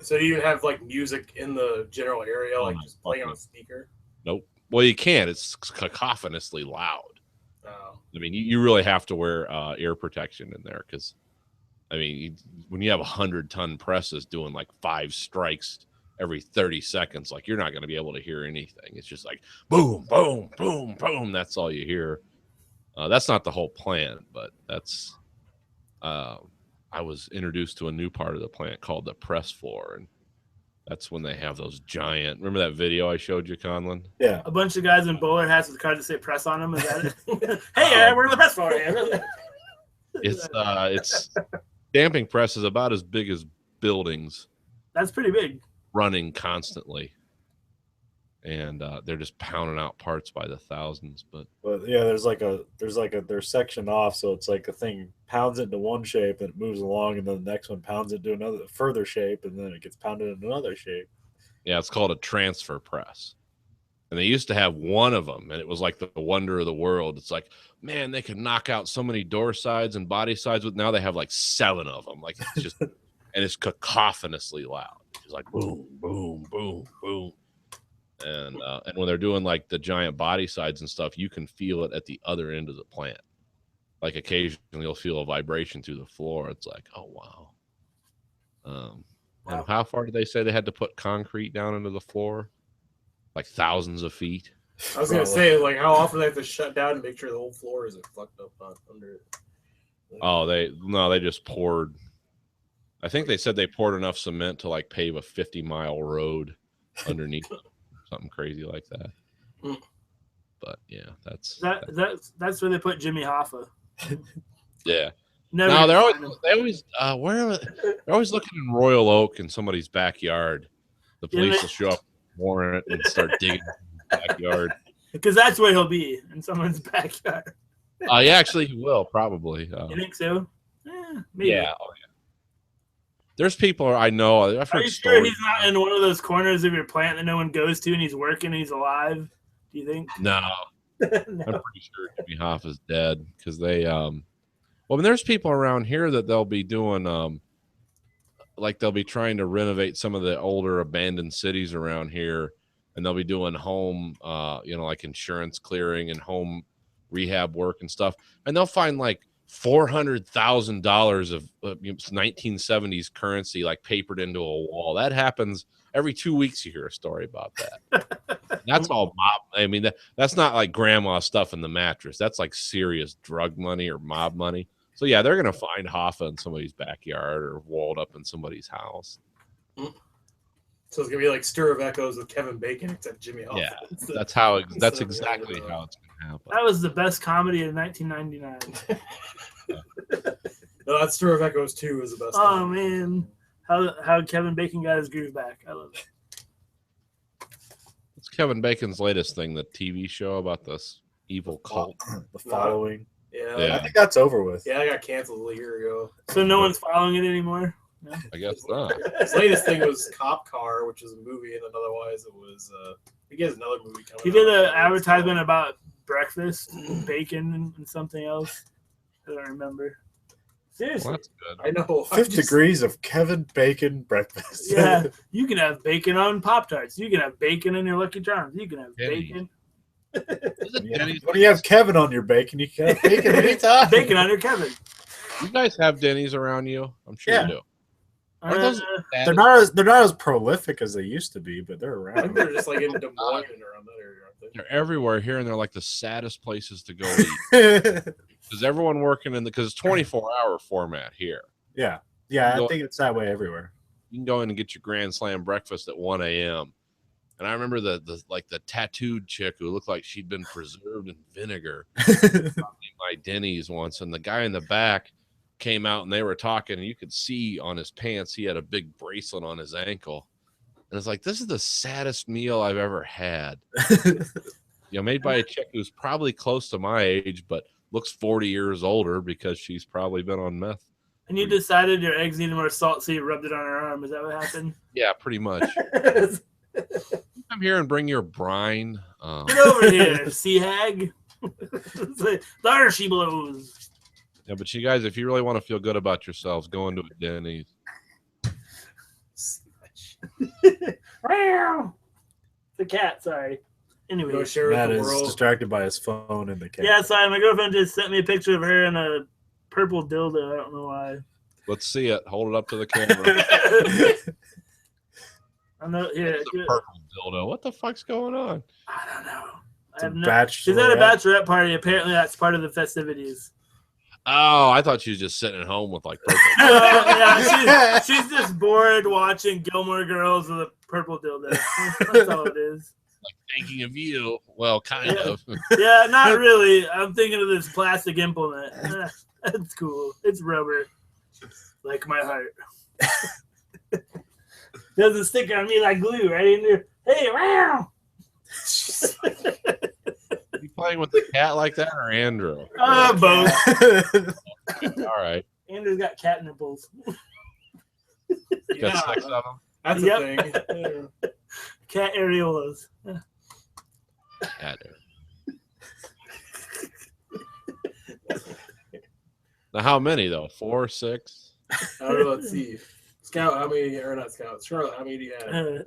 So do you have like music in the general area, like just playing on a speaker? Nope. Well, you can't. It's cacophonously loud. Oh. I mean, you really have to wear ear protection in there because, I mean, when you have 100-ton presses doing like 5 strikes every 30 seconds, like you're not going to be able to hear anything. It's just like boom, boom, boom, boom. That's all you hear. That's not the whole plant, but that's. I was introduced to a new part of the plant called the press floor, and that's when they have those giant. Remember that video I showed you, Conlon? Yeah. A bunch of guys in bowler hats with cards that say "press" on them. Is that it? Hey, we're in the press floor. It's stamping press is about as big as buildings. That's pretty big. Running constantly, and they're just pounding out parts by the thousands. But yeah, they're sectioned off, so it's like a thing pounds it into one shape and it moves along, and then the next one pounds it to another further shape, and then it gets pounded into another shape. Yeah, it's called a transfer press. And they used to have one of them, and it was like the wonder of the world. It's like, man, they could knock out so many door sides and body sides. With now they have like 7 of them. Like it's just, and it's cacophonously loud. It's like boom, boom, boom, boom. And when they're doing like the giant body sides and stuff, you can feel it at the other end of the plant. Like occasionally you'll feel a vibration through the floor. It's like, oh wow. And how far did they say they had to put concrete down into the floor? Like thousands of feet. I was gonna say, like, how often they have to shut down and make sure the whole floor isn't fucked up under it. Oh, they just poured. I think they said they poured enough cement to like pave a 50-mile road underneath something crazy like that. But yeah, that's where they put Jimmy Hoffa. Yeah. Never no, they're always looking in Royal Oak in somebody's backyard. The police will show up, warrant it, and start digging in the backyard. Because that's where he'll be, in someone's backyard. Yeah, actually, he will probably. You think so? Maybe. Yeah. Oh, yeah. There's people I know. I've heard Are you sure he's not in one of those corners of your plant that no one goes to, and he's working, and he's alive? Do you think? No. No. I'm pretty sure Jimmy Hoffa's dead because they. Well, there's people around here that they'll be doing. Like they'll be trying to renovate some of the older abandoned cities around here, and they'll be doing home, like insurance clearing and home rehab work and stuff, and they'll find like $400,000 of 1970s currency like papered into a wall. That happens every 2 weeks. You hear a story about that. That's all mob. I mean, that's not like grandma stuff in the mattress. That's like serious drug money or mob money. So yeah, they're gonna find Hoffa in somebody's backyard or walled up in somebody's house. So it's gonna be like Stir of Echoes with Kevin Bacon, except Jimmy Hoffa. Yeah, that's exactly how it's gonna happen. That was the best comedy of 1999. No, that Stir of Echoes 2 is the best. Oh man, how Kevin Bacon got his groove back. I love it. It's Kevin Bacon's latest thing, the TV show about this evil cult. The Following. Yeah. I think that's over with. Yeah, I got canceled a year ago. So no one's following it anymore? No? I guess not. His latest thing was Cop Car, which is a movie, and then otherwise it was I think he has another movie coming out. He did an advertisement about breakfast, bacon, and something else. I don't remember. Seriously. Well, that's good. I know. 5 degrees of Kevin Bacon breakfast. Yeah, you can have bacon on Pop-Tarts. You can have bacon in your Lucky Charms. You can have bacon. When you have Kevin on your bacon, you can have bacon anytime. Bacon on your Kevin. You guys have Denny's around you? I'm sure you do. Are those they're not as prolific as they used to be, but they're around. I think they're just like in Des Moines and around that area, aren't they? They're everywhere here, and they're like the saddest places to go eat. Because everyone working because it's 24-hour format here. Yeah, I think it's that way everywhere. You can go in and get your Grand Slam breakfast at 1 a.m. And I remember the tattooed chick who looked like she'd been preserved in vinegar. My Denny's once, and the guy in the back came out and they were talking, and you could see on his pants he had a big bracelet on his ankle. And it's like, this is the saddest meal I've ever had. made by a chick who's probably close to my age, but looks 40 years older because she's probably been on meth. And you decided your eggs needed more salt, so you rubbed it on her arm. Is that what happened? Yeah, pretty much. Come here and bring your brine. Get over here, sea hag. There she blows. Yeah, but you guys, if you really want to feel good about yourselves, go into a Denny's. The cat, sorry. Anyway, Go share Matt with the is world. distracted by his phone and the cat. yeah, sorry. My girlfriend just sent me a picture of her in a purple dildo. I don't know why. Let's see it. Hold it up to the camera. I know. Here, It's a purple dildo. What the fuck's going on? I don't know. It's I a have no. bachelorette. She's at a bachelorette party. Apparently, that's part of the festivities. Oh, I thought she was just sitting at home with like purple. Yeah, she's just bored watching Gilmore Girls with a purple dildo. That's all it is. Like thinking of you. Well, kind of. Yeah, not really. I'm thinking of this plastic implement. That's cool. It's rubber, like my heart. Doesn't stick on me like glue, right in there. Hey, wow! You playing with the cat like that or Andrew? Both. All right. Andrew's got cat nipples. Got 6 of them. That's Yep. a thing. Cat areolas. Cat. Now, how many though? 4, 6? I don't know. Let's see. Scout, how many? Or not Scout. Charlotte, how many do you have?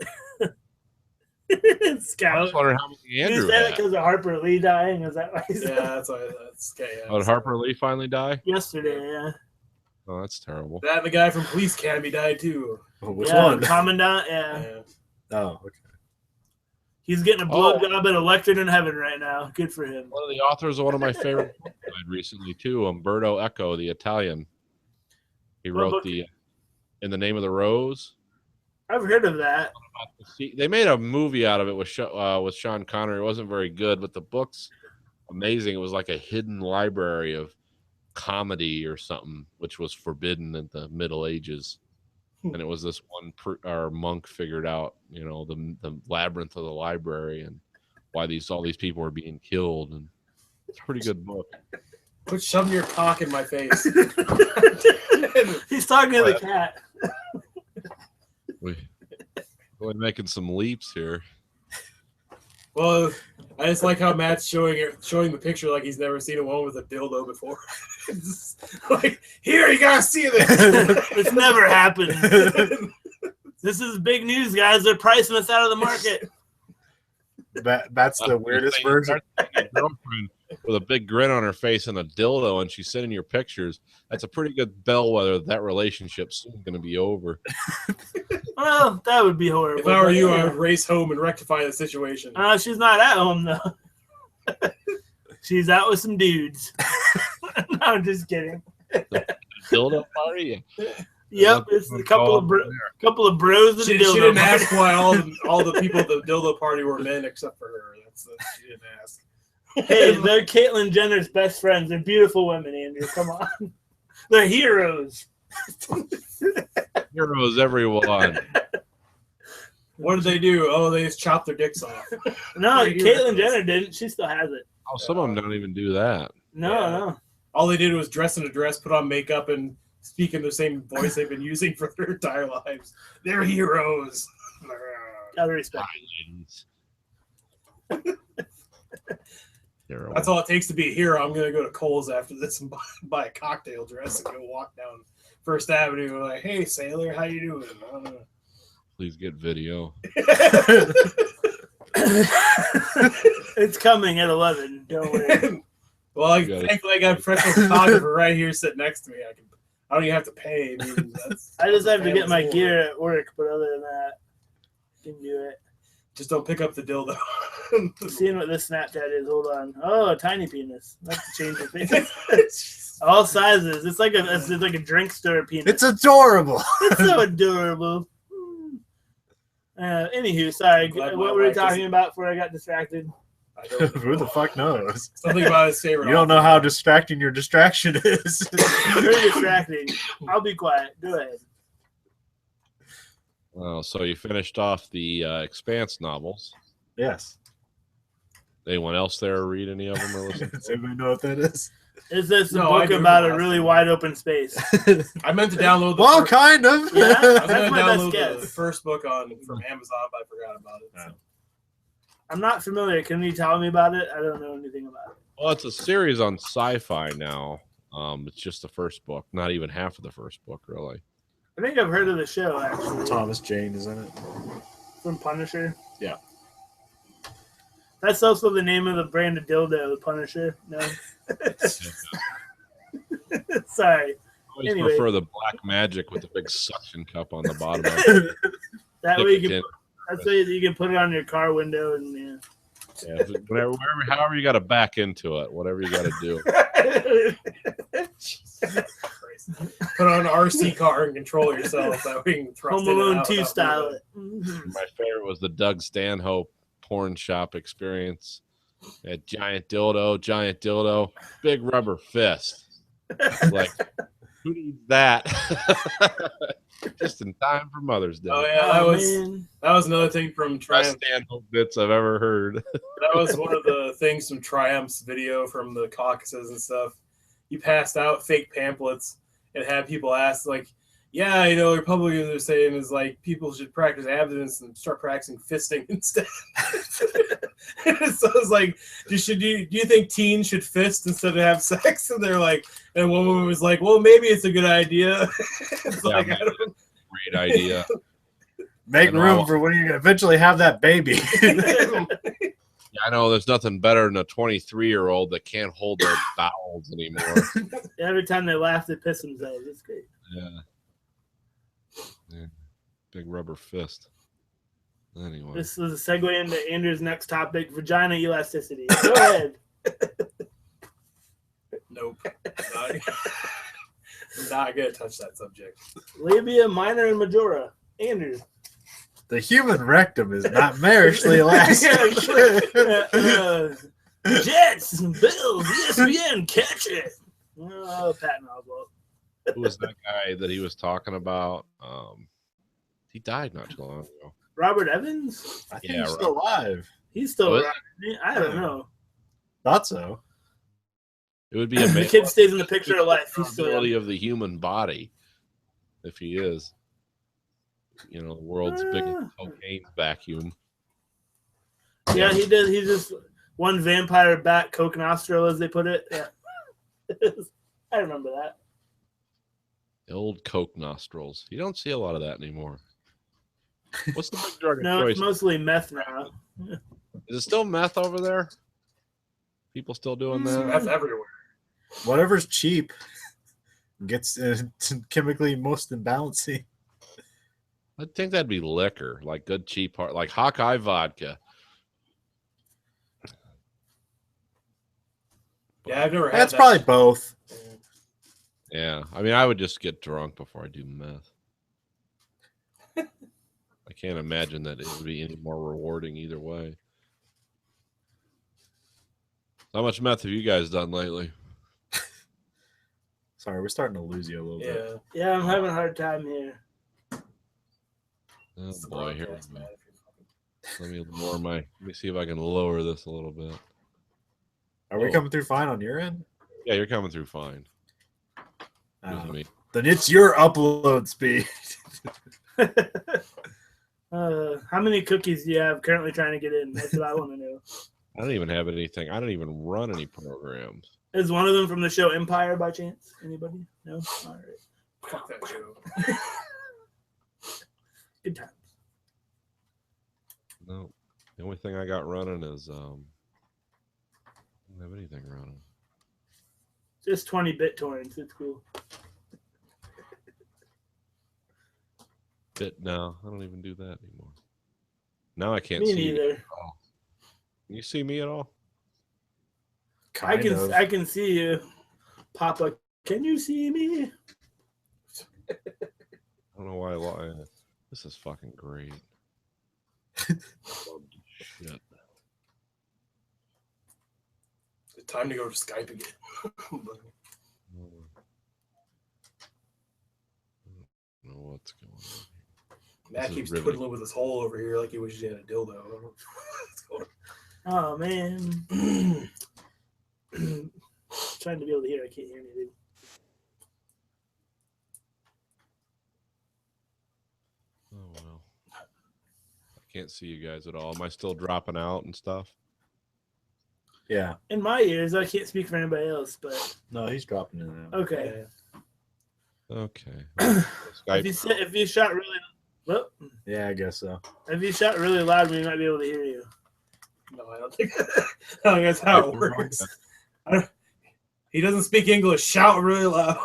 I Scout. was wondering how many You Andrew said it had. because of Harper Lee dying? Is that why you said Yeah, that's why. That's okay. Yeah, Oh, did Harper Lee finally die? yesterday? Yeah. Oh, that's terrible. That and the guy from Police Academy died too. Which yeah, one? Commandant. Yeah. Yeah. Oh, okay. He's getting a blowjob at Elected in Heaven right now. Good for him. One of the authors of one of my favorite books died recently too, Umberto Eco, the Italian. He What wrote book? the In the Name of the Rose. I've heard of that. They made a movie out of it with Sean Connery. It wasn't very good, but the book's amazing. It was like a hidden library of comedy or something, which was forbidden in the Middle Ages. And it was this one monk figured out, the labyrinth of the library and why all these people were being killed. And it's a pretty good book. Quit shoving your cock in my face. He's talking to the cat. We're making some leaps here. Well, I just like how Matt's showing the picture like he's never seen a woman with a dildo before. It's like, here, you gotta see this. It's never happened. This is big news, guys. They're pricing us out of the market. That's the weirdest version. Your girlfriend with a big grin on her face and a dildo, and she's sending your pictures. That's a pretty good bellwether that relationship's soon going to be over. Well, that would be horrible. If I were you, I Yeah. would race home and rectify the situation. She's not at home though. She's out with some dudes. No, I'm just kidding. Dildo party? Yep, it's a couple of bros at She a dildo didn't party. ask why all the people at the dildo party were men except for her. She didn't ask. Hey, they're Caitlyn Jenner's best friends. They're beautiful women, Andrew. Come on. They're heroes. Heroes, everyone. What did they do? Oh, they just chopped their dicks off. No, They're Caitlyn heroes. Jenner didn't. She still has it. Oh, some of them don't even do that. No, Yeah. no. All they did was dress in a dress, put on makeup, and speak in the same voice they've been using for their entire lives. They're heroes. Gotta respect. Hi, ladies. Hero. That's all it takes to be a hero. I'm gonna go to Kohl's after this and buy a cocktail dress and go walk down First Avenue. And like, hey sailor, how you doing? I don't know. Please get video. It's coming at 11. Don't worry. Well, You got it. thankfully I got a professional photographer right here sitting next to me. I don't even have to pay. I mean, I just have to get my family's gear at work, but other than that, I can do it. Just don't pick up the dildo. Seeing what this Snapchat is. Hold on. Oh, a tiny penis. That's the change of penis. All sizes. It's like a drink store penis. It's adorable. It's so adorable. Anywho, sorry. Glad my What were we wife talking doesn't- about before I got distracted? I don't Who the fuck knows? Something about his favorite. You don't know how distracting your distraction is. Very distracting. I'll be quiet. Go ahead. So you finished off the Expanse novels. Yes. Anyone else there read any of them or listen? Does anybody know what that is? Is this a No, I book do about a last really one. wide open space? I meant to download the Well, first, kind of. Yeah. I was That's gonna my best download the guess. first book from Amazon, but I forgot about it. So. I'm not familiar. Can you tell me about it? I don't know anything about it. Well, it's a series on sci-fi now. It's just the first book, not even half of the first book, really. I think I've heard of the show actually. Thomas Jane is in it. From Punisher. Yeah. That's also the name of the brand of dildo, the Punisher. No. Sorry. I always Anyway. prefer the Black Magic with the big suction cup on the bottom of it. That Stick way it you can. in. That's way you can put it on your car window and yeah. Yeah, wherever, however you got to back into it, whatever you got to do. Put on an RC car and control yourself. That way you can thrust Home in and Alone out 2 without style moving. it. My favorite was the Doug Stanhope porn shop experience. That giant dildo, big rubber fist. Like, who needs that? Just in time for Mother's Day. Oh yeah, Man. that was another thing from Best Triumph. Stanhope bits I've ever heard. That was one of the things from Triumph's video from the caucuses and stuff. He passed out fake pamphlets and had people ask, like, yeah, Republicans are saying is like people should practice abstinence and start practicing fisting instead. So it's like, do you think teens should fist instead of have sex? And they're like, and one woman was like, well, maybe it's a good idea. It's like, I don't Great idea. Make I know. room for when you're gonna eventually have that baby. I know there's nothing better than a 23-year-old that can't hold their bowels anymore. Every time they laugh, they piss themselves. It's great. Yeah. Big rubber fist. Anyway. This is a segue into Andrew's next topic: vagina elasticity. Go ahead. Nope. I'm not gonna touch that subject. Labia minor and majora. Andrew. The human rectum is not marriagely elastic. Jets, Bills, ESPN, catch it. Oh, Patton Oswalt. Who was that guy that he was talking about? He died not too long ago. Robert Evans? I think Yeah, he's still alive. He's still Was around. I don't know. Thought so. It would be The amazing. kid stays in the picture of life. He's still Ability around. of the human body, if he is. The world's biggest cocaine vacuum. Yeah, he did. He's just one vampire bat coke nostril, as they put it. Yeah. I remember that. The old Coke nostrils. You don't see a lot of that anymore. What's the big drug of No, choice? it's mostly meth now. Is it still meth over there? People still doing that? That's everywhere. Whatever's cheap gets chemically most imbalancing. I think that'd be liquor, like good cheap part, like Hawkeye vodka. Yeah, I've never had That's that. probably both. Yeah, I mean, I would just get drunk before I do meth. I can't imagine that it would be any more rewarding either way. How much meth have you guys done lately? Sorry, we're starting to lose you a little bit. Yeah. Yeah, I'm having a hard time here. Oh It's the boy, here broadcast, we go. man. Let me see if I can lower this a little bit. Are we coming through fine on your end? Yeah, you're coming through fine. Excuse me. Then it's your upload speed. How many cookies do you have currently trying to get in? That's what I want to know. I don't even have anything. I don't even run any programs. Is one of them from the show Empire by chance? Anybody? No? All right. Fuck that show. Good times. No, the only thing I got running is I don't have anything running. Just 20 BitTorrents. It's cool. No, I don't even do that anymore. Now I can't Me see you. neither. Can you see me at all? I Kind of. can see you, Papa. Can you see me? I don't know why. This is fucking great. Shit. It's time to go to Skype again. I don't know what's going on. Matt This is keeps really- twiddling with his hole over here like he wishes he had a dildo. I don't know what's going on. Oh man. Trying to be able to hear. I can't hear anything. Oh well. I can't see you guys at all. Am I still dropping out and stuff? Yeah. In my ears, I can't speak for anybody else, but No, he's dropping it out. okay. Okay. If you shot really, well, Yeah, I guess so. if you shot really loud, we might be able to hear you. No, I don't think that's how it works. He doesn't speak English. Shout really loud.